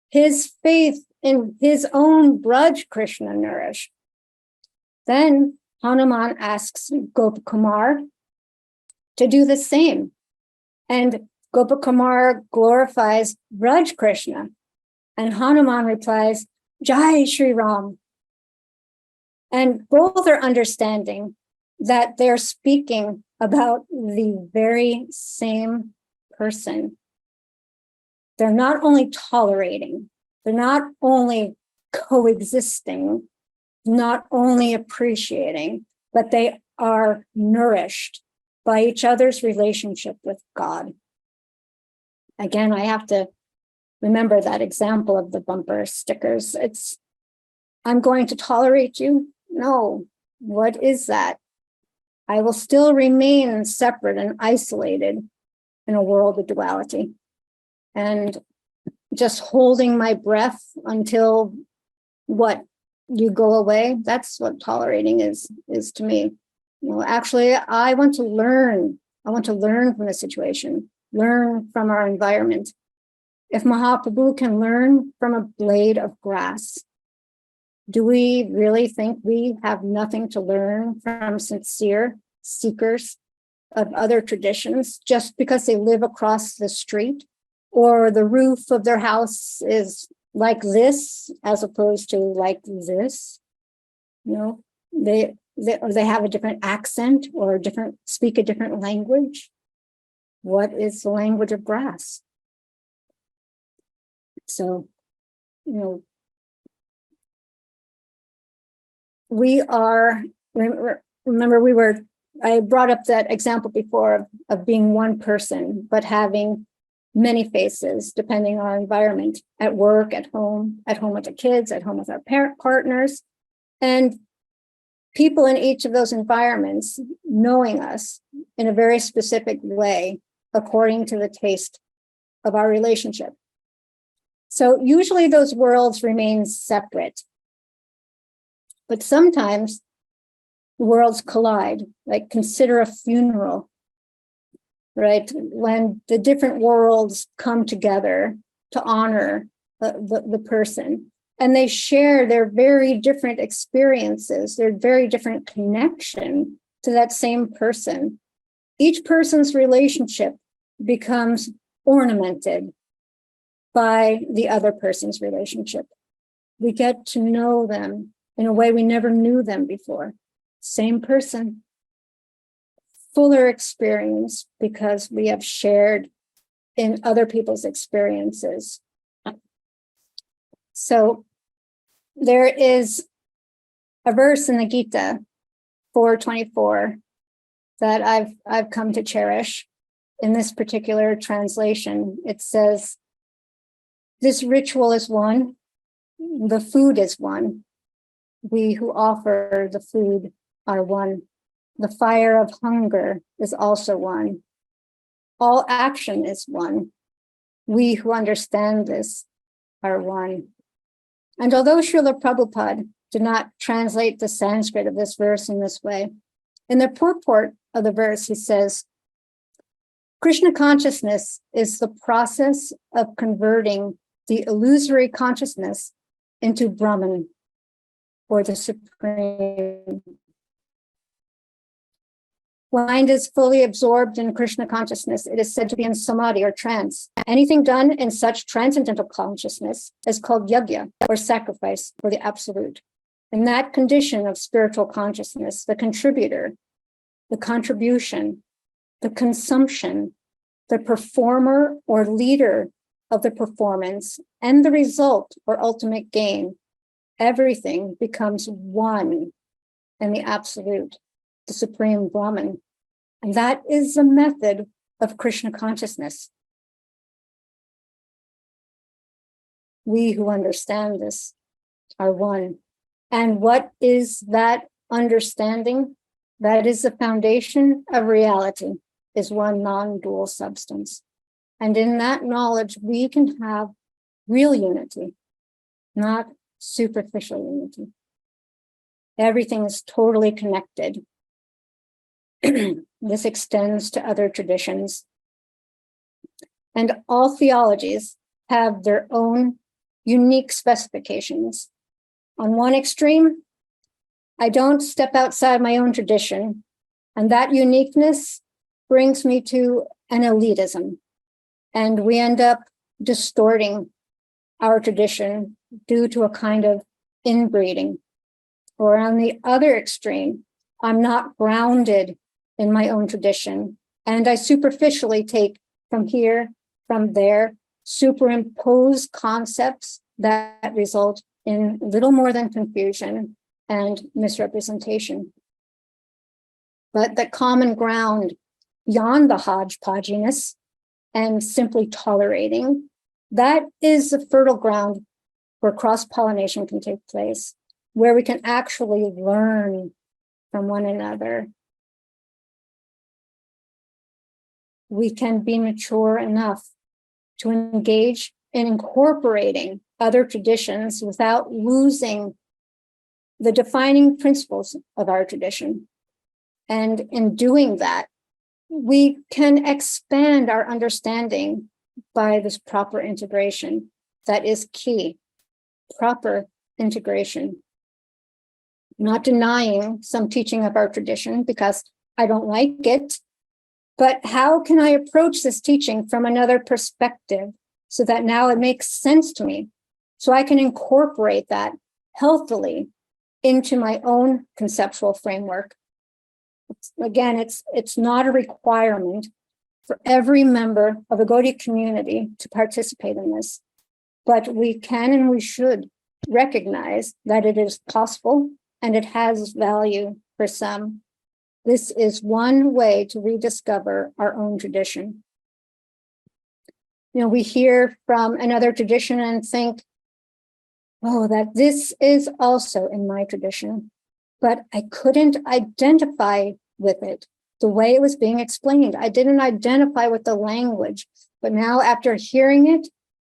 his faith in his own Braj Krishna nourished. Then Hanuman asks Gopakumar to do the same. And Gopakumar glorifies Braj Krishna. And Hanuman replies, Jai Shri Ram. And both are understanding that they're speaking about the very same person. They're not only tolerating, they're not only coexisting, not only appreciating, but they are nourished by each other's relationship with God. Again, I have to remember that example of the bumper stickers. I'm going to tolerate you. No, what is that? I will still remain separate and isolated in a world of duality. And just holding my breath until you go away, that's what tolerating is to me. Actually, I want to learn. I want to learn from the situation, learn from our environment. If Mahaprabhu can learn from a blade of grass, do we really think we have nothing to learn from sincere seekers of other traditions just because they live across the street or the roof of their house is like this as opposed to like this? They have a different accent or speak a different language. What is the language of grass? So, we are, remember I brought up that example before of being one person, but having many faces depending on our environment, at work, at home with the kids, at home with our partners, and people in each of those environments knowing us in a very specific way according to the taste of our relationship. So usually those worlds remain separate, but sometimes worlds collide. Like consider a funeral, right? When the different worlds come together to honor the person, and they share their very different experiences, their very different connection to that same person. Each person's relationship becomes ornamented by the other person's relationship. We get to know them in a way we never knew them before. Same person, fuller experience because we have shared in other people's experiences. So there is a verse in the Gita 4:24 that I've come to cherish. In this particular translation, it says, "This ritual is one, the food is one. We who offer the food are one. The fire of hunger is also one. All action is one. We who understand this are one." And although Srila Prabhupada did not translate the Sanskrit of this verse in this way, in the purport of the verse, he says, Krishna consciousness is the process of converting the illusory consciousness into Brahman, or the Supreme. Mind is fully absorbed in Krishna consciousness. It is said to be in samadhi or trance. Anything done in such transcendental consciousness is called yajna, or sacrifice for the absolute. In that condition of spiritual consciousness, the contributor, the contribution, the consumption, the performer or leader of the performance, and the result or ultimate gain, everything becomes one in the absolute, the supreme Brahman. And that is the method of Krishna consciousness. We who understand this are one. And what is that understanding? That is the foundation of reality, is one non-dual substance. And in that knowledge, we can have real unity, not superficial unity. Everything is totally connected. This extends to other traditions. And all theologies have their own unique specifications. On one extreme, I don't step outside my own tradition. And that uniqueness brings me to an elitism. And we end up distorting our tradition due to a kind of inbreeding. Or on the other extreme, I'm not grounded in my own tradition. And I superficially take from here, from there, superimpose concepts that result in little more than confusion and misrepresentation. But the common ground beyond the hodgepodginess and simply tolerating, that is the fertile ground where cross-pollination can take place, where we can actually learn from one another. We can be mature enough to engage in incorporating other traditions without losing the defining principles of our tradition. And in doing that, we can expand our understanding by this proper integration. That is key, proper integration. Not denying some teaching of our tradition because I don't like it, but how can I approach this teaching from another perspective so that now it makes sense to me, so I can incorporate that healthily into my own conceptual framework. Again, it's not a requirement for every member of a Gaudiya community to participate in this, but we can and we should recognize that it is possible and it has value for some. This is one way to rediscover our own tradition. You know, we hear from another tradition and think, oh, that this is also in my tradition, but I couldn't identify with it the way it was being explained. I didn't identify with the language, but now after hearing it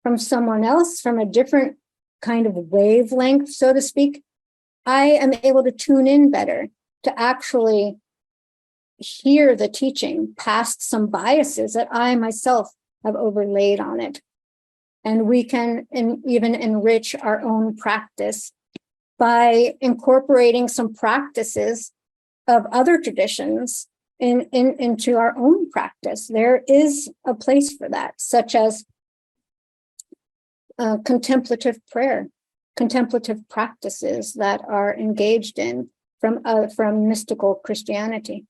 from someone else, from a different kind of wavelength, so to speak, I am able to tune in better, to actually hear the teaching past some biases that I myself have overlaid on it. And we can even enrich our own practice by incorporating some practices of other traditions into our own practice. There is a place for that, such as contemplative prayer, contemplative practices that are engaged in from mystical Christianity.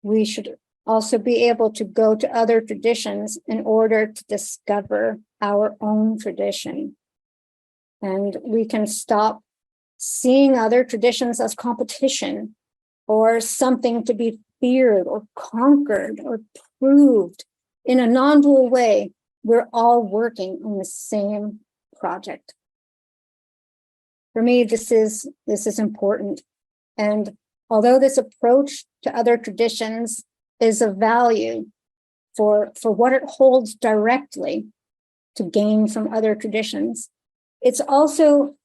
We should also be able to go to other traditions in order to discover our own tradition. And we can stop seeing other traditions as competition or something to be feared or conquered or proved. In a non-dual way, we're all working on the same project. For me, this is important. And although this approach to other traditions is of value for what it holds directly to gain from other traditions, it's also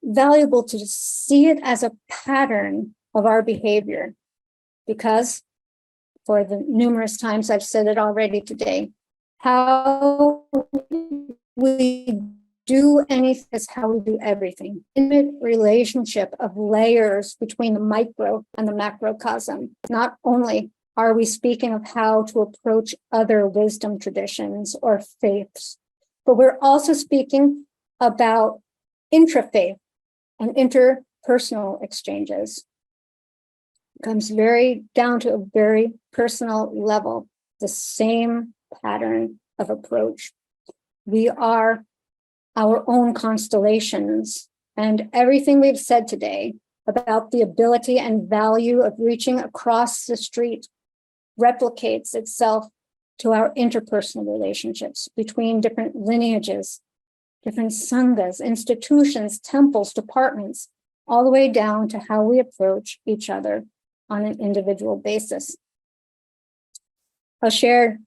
valuable to see it as a pattern of our behavior, because for the numerous times I've said it already today, how we do anything is how we do everything. Intimate relationship of layers between the micro and the macrocosm. Not only are we speaking of how to approach other wisdom traditions or faiths, but we're also speaking about intrafaith and interpersonal exchanges. It comes very down to a very personal level, the same pattern of approach. We are our own constellations, and everything we've said today about the ability and value of reaching across the street replicates itself to our interpersonal relationships between different lineages, different sanghas, institutions, temples, departments, all the way down to how we approach each other on an individual basis. I'll share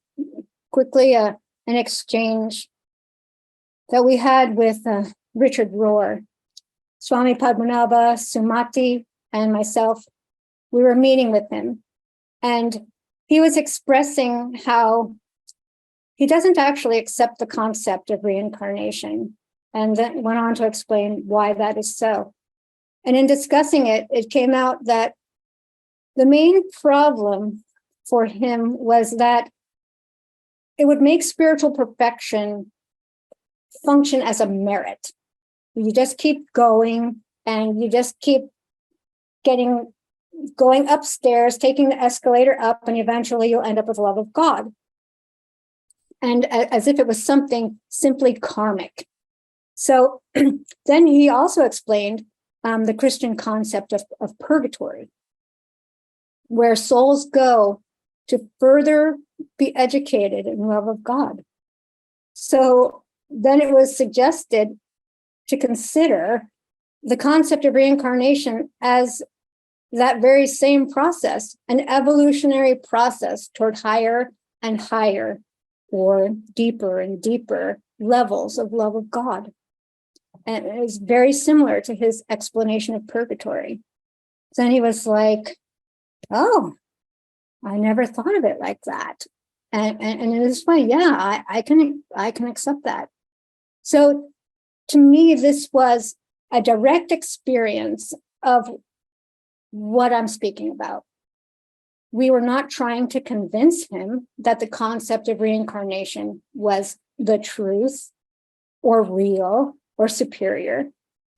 quickly an exchange that we had with Richard Rohr. Swami Padmanabha, Sumati, and myself, we were meeting with him, and he was expressing how he doesn't actually accept the concept of reincarnation, and then went on to explain why that is so. And in discussing it, it came out that the main problem for him was that it would make spiritual perfection function as a merit. You just keep going and you just keep going upstairs, taking the escalator up, and eventually you'll end up with the love of God. And as if it was something simply karmic. So then he also explained the Christian concept of purgatory, where souls go to further be educated in love of God. So then it was suggested to consider the concept of reincarnation as that very same process, an evolutionary process toward higher and higher or deeper and deeper levels of love of God. And it was very similar to his explanation of purgatory. Then he was like, oh, I never thought of it like that. And it was funny. Yeah, I can accept that. So to me, this was a direct experience of what I'm speaking about. We were not trying to convince him that the concept of reincarnation was the truth or real or superior,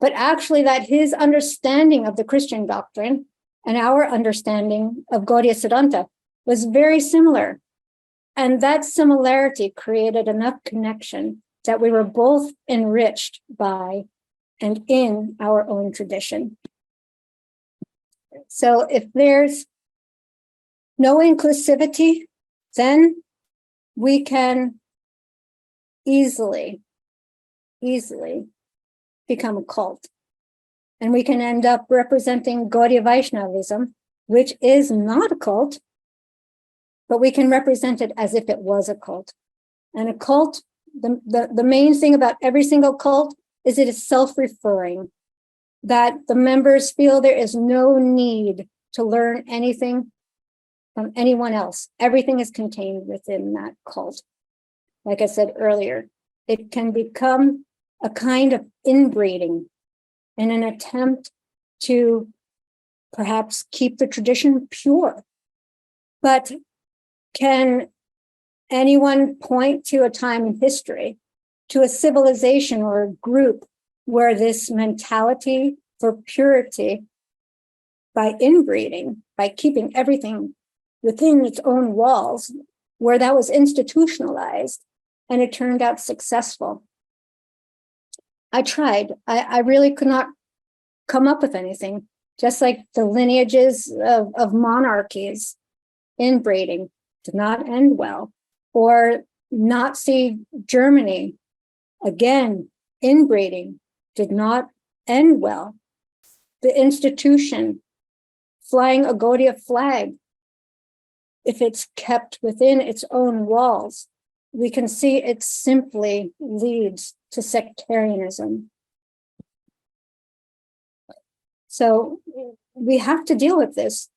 but actually that his understanding of the Christian doctrine and our understanding of Gaudiya Siddhanta was very similar. And that similarity created enough connection that we were both enriched by and in our own tradition. So if there's no inclusivity, then we can easily become a cult. And we can end up representing Gaudiya Vaishnavism, which is not a cult, but we can represent it as if it was a cult. And a cult, the main thing about every single cult is it is self-referring, that the members feel there is no need to learn anything from anyone else. Everything is contained within that cult. Like I said earlier, it can become a kind of inbreeding in an attempt to perhaps keep the tradition pure. But can anyone point to a time in history, to a civilization or a group where this mentality for purity, by inbreeding, by keeping everything within its own walls, where that was institutionalized and it turned out successful? I tried. I really could not come up with anything, just like the lineages of monarchies. Inbreeding did not end well. Or Nazi Germany, again, inbreeding did not end well. The institution flying a Gaudiya flag, if it's kept within its own walls, we can see it simply leads to sectarianism. So we have to deal with this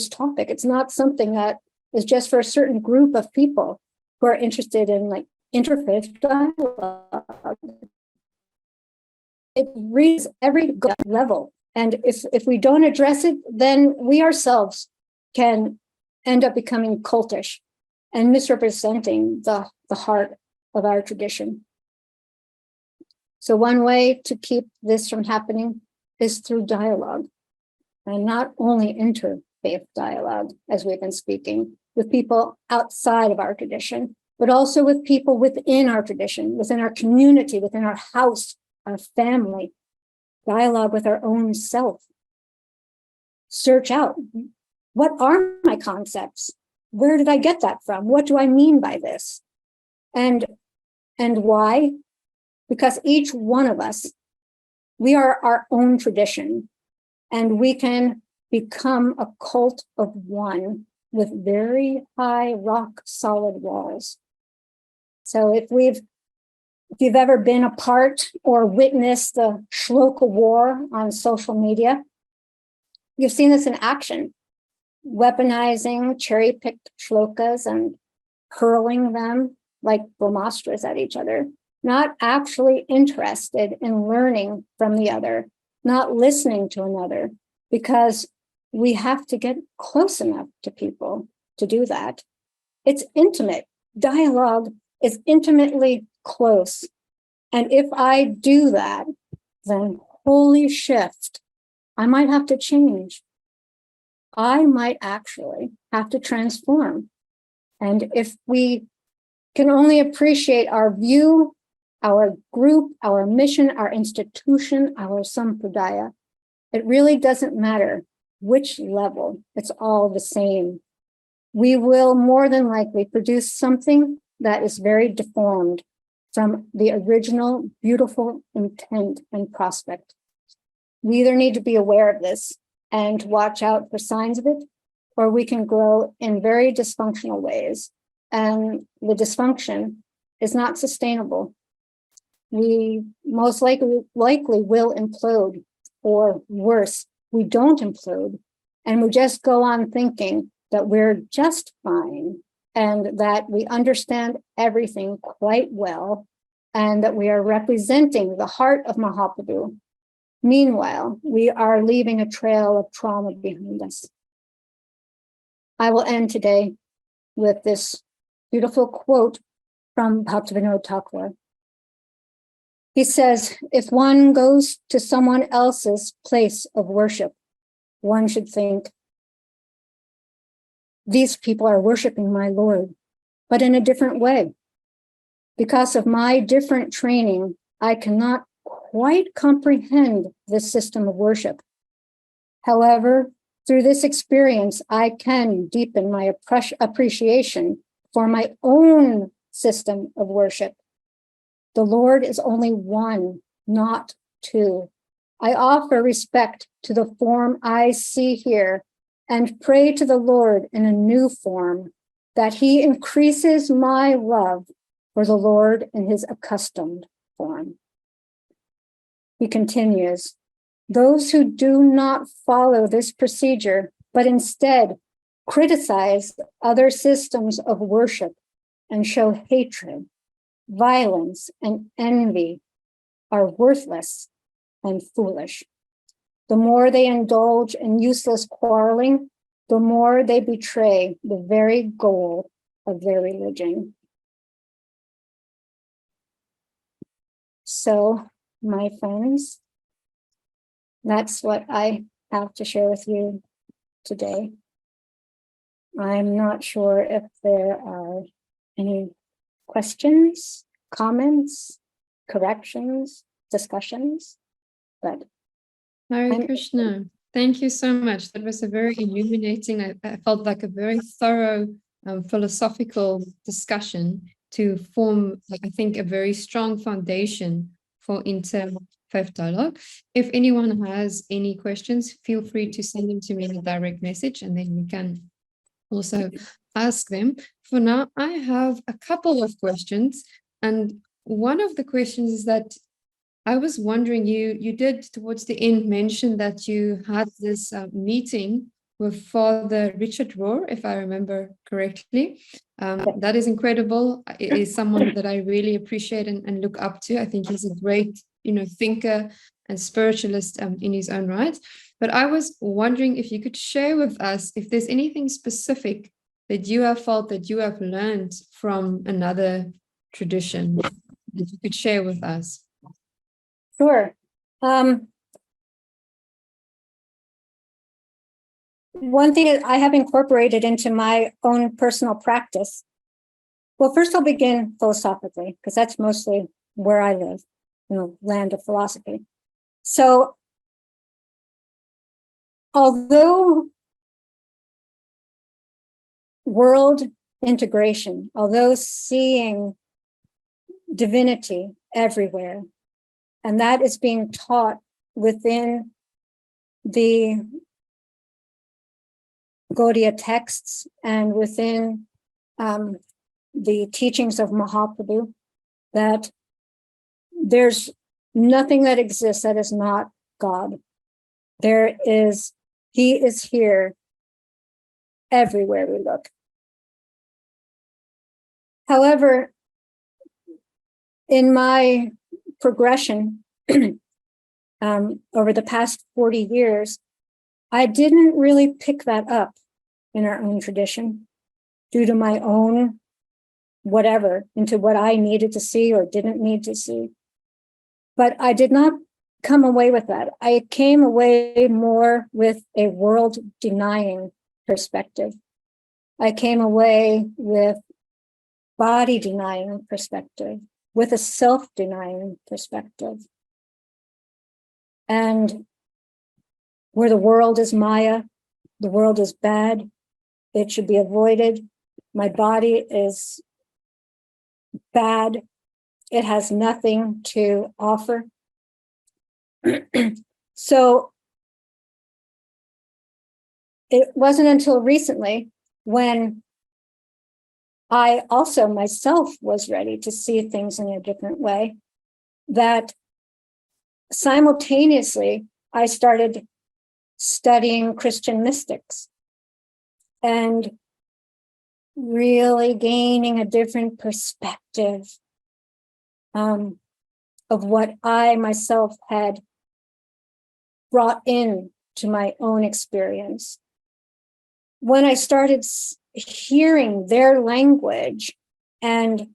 topic. It's not something that is just for a certain group of people who are interested in like interfaith dialogue. It reaches every level. And if we don't address it, then we ourselves can end up becoming cultish and misrepresenting the heart of our tradition. So one way to keep this from happening is through dialogue, and not only interfaith dialogue, as we've been speaking, with people outside of our tradition, but also with people within our tradition, within our community, within our house, our family, dialogue with our own self. Search out, what are my concepts? Where did I get that from? What do I mean by this? And why? Because each one of us, we are our own tradition, and we can become a cult of one with very high rock solid walls. So if you've ever been a part or witnessed the shloka war on social media, you've seen this in action, weaponizing cherry-picked shlokas and hurling them like brahmastras at each other, not actually interested in learning from the other, not listening to another, because we have to get close enough to people to do that. It's intimate. Dialogue is intimately close. And if I do that, then holy shift, I might have to change. I might actually have to transform. And if we can only appreciate our view, our group, our mission, our institution, our sampradaya, it really doesn't matter which level, it's all the same. We will more than likely produce something that is very deformed from the original beautiful intent and prospect. We either need to be aware of this and watch out for signs of it, or we can grow in very dysfunctional ways. And the dysfunction is not sustainable. We most likely will implode, or worse, we don't implode, and we just go on thinking that we're just fine and that we understand everything quite well and that we are representing the heart of Mahaprabhu. Meanwhile, we are leaving a trail of trauma behind us. I will end today with this beautiful quote from Bhaktivinoda Thakur. He says, if one goes to someone else's place of worship, one should think, these people are worshiping my Lord, but in a different way. Because of my different training, I cannot quite comprehend this system of worship. However, through this experience, I can deepen my appreciation for my own system of worship. The Lord is only one, not two. I offer respect to the form I see here and pray to the Lord in a new form, that he increases my love for the Lord in his accustomed form. He continues, those who do not follow this procedure, but instead criticize other systems of worship and show hatred, violence, and envy, are worthless and foolish. The more they indulge in useless quarreling, the more they betray the very goal of their religion. So, my friends, that's what I have to share with you today. I'm not sure if there are any questions, comments, corrections, discussions, but Hare Krishna. Thank you so much. That was a very illuminating, I felt like a very thorough philosophical discussion to form, I think, a very strong foundation for interfaith dialogue. If anyone has any questions, feel free to send them to me in a direct message, and then we can also ask them. For now, I have a couple of questions, and one of the questions is that I was wondering, you did towards the end mention that you had this meeting with Father Richard Rohr, if I remember correctly. That is incredible. It is someone that I really appreciate and look up to. I think he's a great, thinker and spiritualist in his own right. But I was wondering if you could share with us if there's anything specific that you have felt that you have learned from another tradition that you could share with us. sure. One thing that I have incorporated into my own personal practice. Well, first I'll begin philosophically, because that's mostly where I live, in the land of philosophy. So, although world integration, although seeing divinity everywhere, and that is being taught within the Gaudiya texts and within the teachings of Mahaprabhu, that there's nothing that exists that is not God. He is here everywhere we look. However, in my progression, over the past 40 years, I didn't really pick that up in our own tradition due to my own whatever, into what I needed to see or didn't need to see. But I did not come away with that. I came away more with a world denying perspective. I came away with body denying perspective, with a self denying perspective. And where the world is Maya, the world is bad, it should be avoided. My body is bad, it has nothing to offer. So it wasn't until recently when I also myself was ready to see things in a different way that simultaneously I started studying Christian mystics and really gaining a different perspective of what I myself had brought in to my own experience. When I started hearing their language and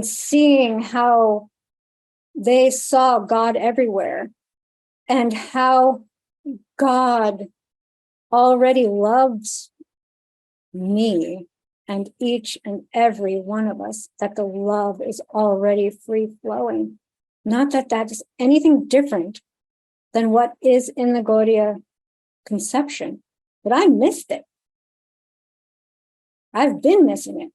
seeing how they saw God everywhere and how God already loves me and each and every one of us, that the love is already free flowing. Not that that is anything different than what is in the Gaudiya conception, but I missed it. I've been missing it.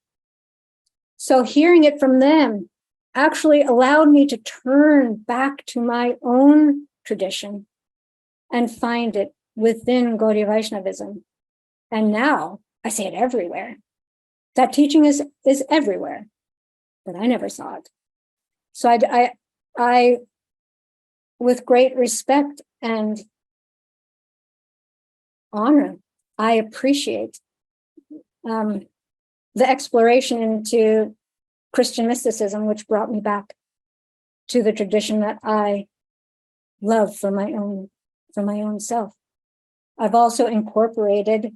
So hearing it from them actually allowed me to turn back to my own tradition and find it within Gaudiya Vaishnavism. And now I see it everywhere. That teaching is everywhere, but I never saw it. So I with great respect and honor, I appreciate the exploration into Christian mysticism, which brought me back to the tradition that I love for my own self. I've also incorporated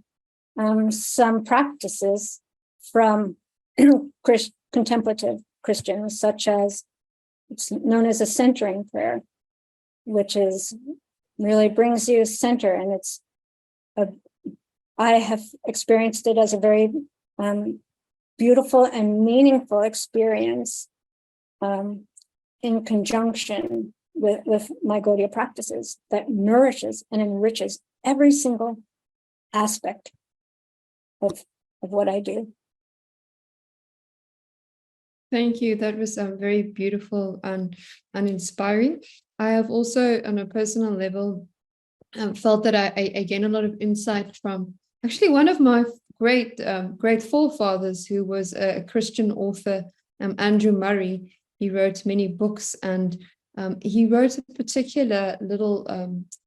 some practices from contemplative Christians, such as it's known as a centering prayer, which is really brings you center, and I have experienced it as a very beautiful and meaningful experience in conjunction with my Gaudiya practices that nourishes and enriches every single aspect of what I do. Thank you. That was very beautiful and inspiring. I have also, on a personal level, felt that I gained a lot of insight from actually one of my great forefathers, who was a Christian author, Andrew Murray. He wrote many books, and he wrote a particular little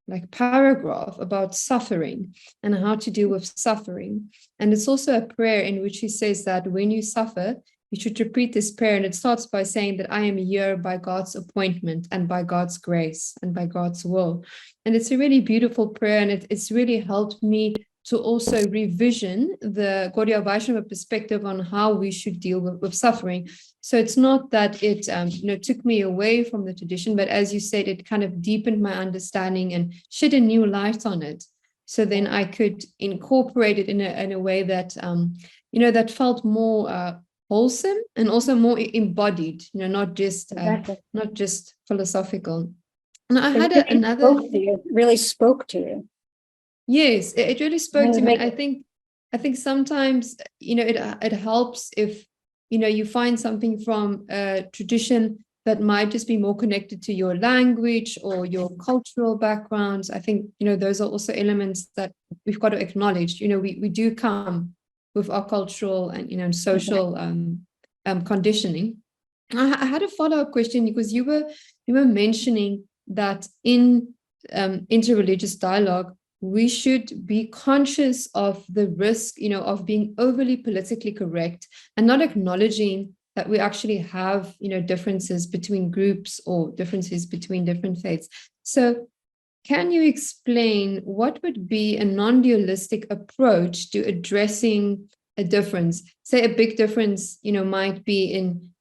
like paragraph about suffering and how to deal with suffering. And it's also a prayer in which he says that when you suffer, you should repeat this prayer. And it starts by saying that I am here by God's appointment and by God's grace and by God's will. And it's a really beautiful prayer. And it's really helped me to also revision the Gaudiya Vaishnava perspective on how we should deal with suffering. So it's not that it took me away from the tradition, but as you said, it kind of deepened my understanding and shed a new light on it. So then I could incorporate it in a way that that felt more wholesome and also more embodied, not just philosophical. And I had another. Really spoke to you. Yes, it really spoke to me. I think sometimes it helps if you find something from a tradition that might just be more connected to your language or your cultural backgrounds. I think those are also elements that we've got to acknowledge. We do come with our cultural and social conditioning. I had a follow-up question, because you were mentioning that in interreligious dialogue, we should be conscious of the risk, of being overly politically correct and not acknowledging that we actually have, differences between groups or differences between different faiths. So can you explain what would be a non-dualistic approach to addressing a difference? Say a big difference, might be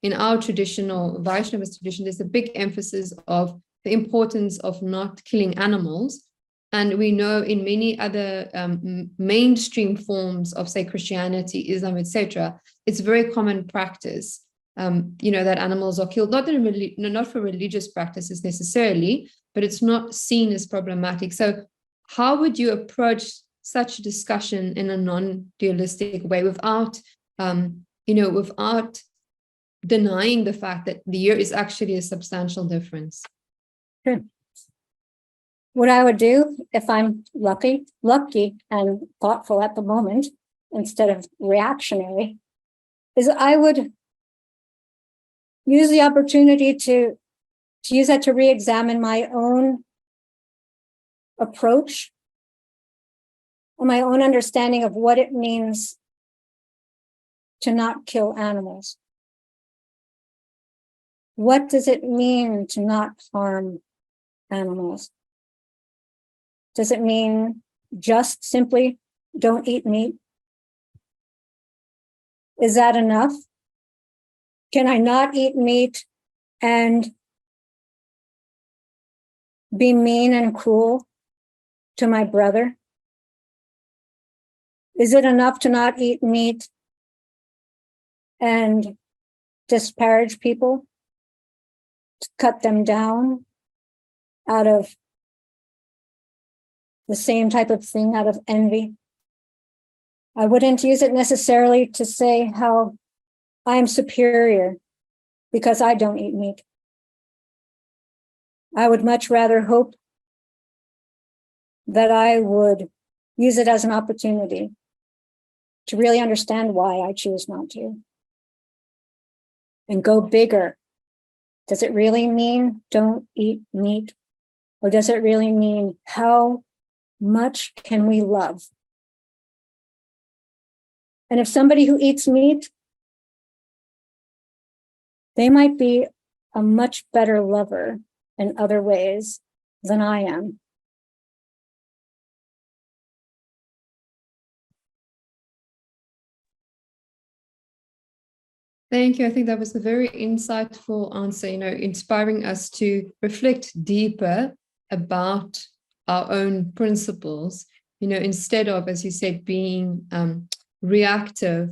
in our traditional Vaishnava tradition, there's a big emphasis of the importance of not killing animals. And we know in many other mainstream forms of, say, Christianity, Islam, etc., it's very common practice, that animals are killed, not for religious practices necessarily, but it's not seen as problematic. So how would you approach such a discussion in a non-dualistic way without, without denying the fact that there is actually a substantial difference? Sure. What I would do if I'm lucky and thoughtful at the moment, instead of reactionary, is I would use the opportunity to use that to re-examine my own approach and my own understanding of what it means to not kill animals. What does it mean to not harm animals? Does it mean just simply don't eat meat? Is that enough? Can I not eat meat and be mean and cruel to my brother? Is it enough to not eat meat and disparage people, to cut them down out of the same type of thing, out of envy? I wouldn't use it necessarily to say how I'm superior because I don't eat meat. I would much rather hope that I would use it as an opportunity to really understand why I choose not to and go bigger. Does it really mean don't eat meat? Or does it really mean how much can we love? And if somebody who eats meat, they might be a much better lover in other ways than I am. Thank you. I think that was a very insightful answer, inspiring us to reflect deeper about our own principles, instead of, as you said, being reactive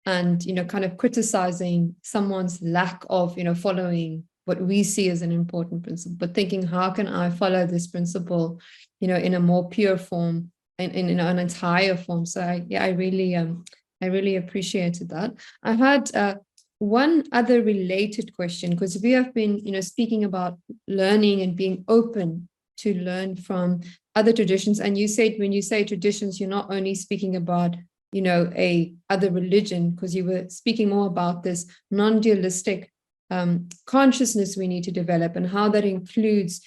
and, kind of criticizing someone's lack of, following what we see as an important principle, but thinking, how can I follow this principle, in a more pure form and in an entire form? So I really appreciated that. I had one other related question, because we have been, speaking about learning and being open to learn from other traditions. And you said, when you say traditions, you're not only speaking about, a other religion, because you were speaking more about this non-dualistic consciousness we need to develop, and how that includes,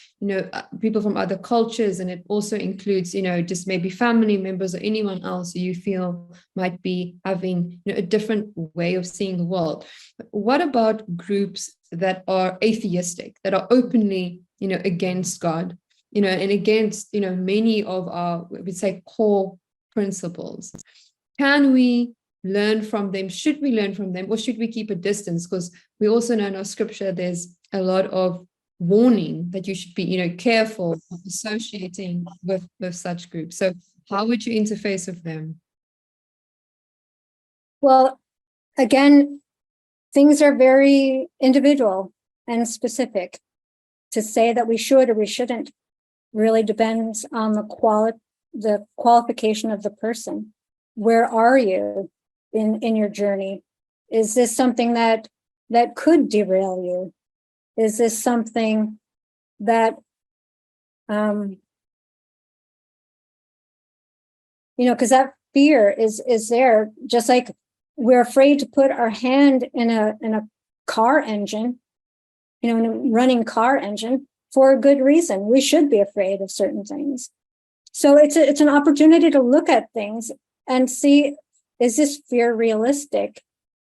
people from other cultures, and it also includes, just maybe family members or anyone else who you feel might be having, a different way of seeing the world. What about groups that are atheistic, that are openly, against God, and against, many of our, we would say, core principles? Can we learn from them? Should we learn from them, or should we keep a distance? Because we also know in our scripture there's a lot of warning that you should be, careful of associating with such groups. So how would you interface with them? Well, again, things are very individual and specific. To say that we should or we shouldn't really depends on the qualification of the person. Where are you in your journey? Is this something that could derail you? Is this something that, because that fear is there, just like we're afraid to put our hand in a car engine, in a running car engine, for a good reason. We should be afraid of certain things. So it's an opportunity to look at things and see, is this fear realistic?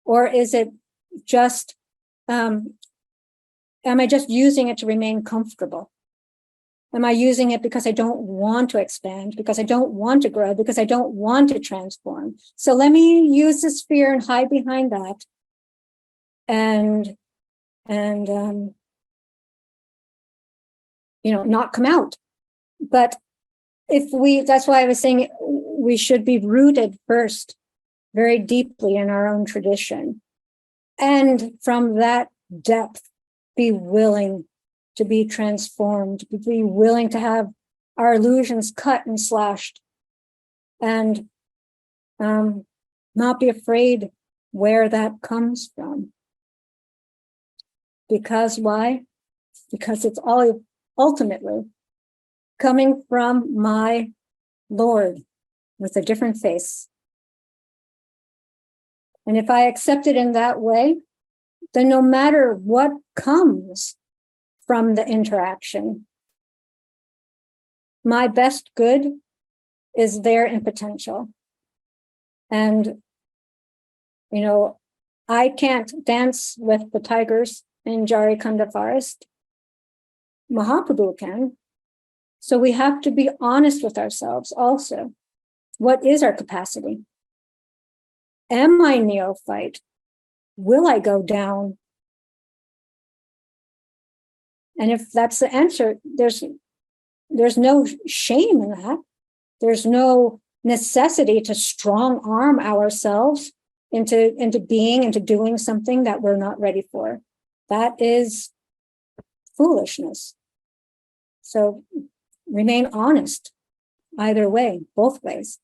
Or is it just, am I just using it to remain comfortable? Am I using it because I don't want to expand, because I don't want to grow, because I don't want to transform? So let me use this fear and hide behind that, and not come out. But that's why I was saying we should be rooted first very deeply in our own tradition. And from that depth, be willing to be transformed, be willing to have our illusions cut and slashed, and not be afraid where that comes from. Because why? Because it's all ultimately coming from my Lord with a different face. And if I accept it in that way, then no matter what comes from the interaction, my best good is there in potential. And, I can't dance with the tigers in Jarikanda forest. Mahaprabhu can. So we have to be honest with ourselves also. What is our capacity? Am I neophyte? Will I go down? And if that's the answer, there's no shame in that. There's no necessity to strong arm ourselves into doing something that we're not ready for. That is foolishness. So remain honest either way, both ways.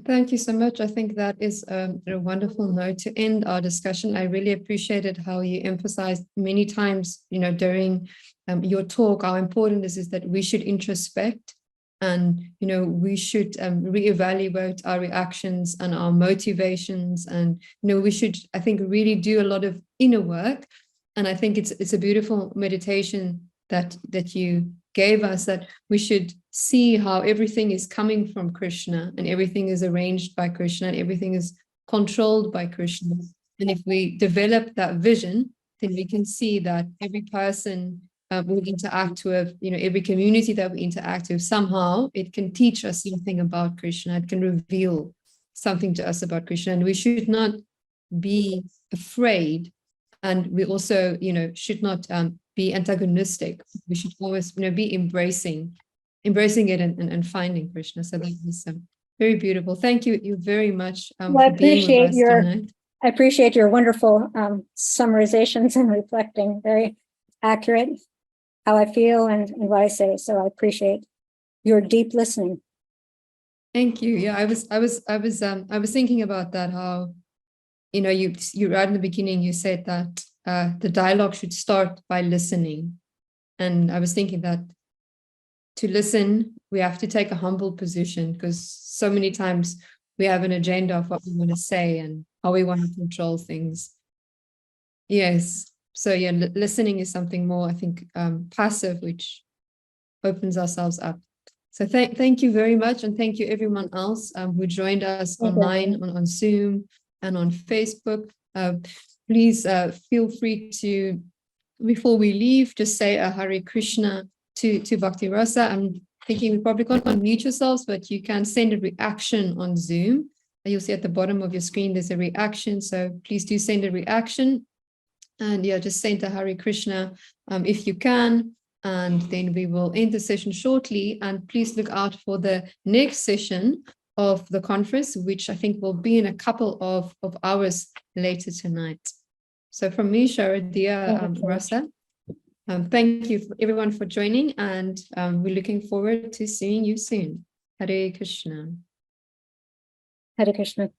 Thank you so much. I think that is a wonderful note to end our discussion. I really appreciated how you emphasized many times, during your talk, how important this is that we should introspect, and, we should reevaluate our reactions and our motivations. And, we should, I think, really do a lot of inner work. And I think it's a beautiful meditation that you gave us, that we should see how everything is coming from Krishna, and everything is arranged by Krishna, and everything is controlled by Krishna. And if we develop that vision, then we can see that every person we interact with, every community that we interact with, somehow it can teach us something about Krishna. It can reveal something to us about Krishna, and we should not be afraid. And we also, should not be antagonistic. We should always, be embracing it and finding Krishna. So that is very beautiful. Thank you very much for being with us tonight. I appreciate your wonderful summarizations and reflecting, very accurate, how I feel and what I say. So I appreciate your deep listening. Thank you. Yeah, I was thinking about that, how, you right in the beginning, you said that the dialogue should start by listening. And I was thinking that to listen, we have to take a humble position, because so many times we have an agenda of what we want to say and how we want to control things. Yes. So yeah, listening is something more, I think, passive, which opens ourselves up. So thank you very much. And thank you everyone else who joined us online on Zoom and on Facebook. Please feel free to, before we leave, just say a Hare Krishna to Bhaktirasa. I'm thinking we probably can't unmute yourselves, but you can send a reaction on Zoom. You'll see at the bottom of your screen, there's a reaction. So please do send a reaction. And yeah, just send a Hare Krishna if you can. And then we will end the session shortly. And please look out for the next session of the conference, which I think will be in a couple of hours later tonight. So from me, Sharadia Rasa, thank you everyone for joining, and we're looking forward to seeing you soon. Hare Krishna. Hare Krishna.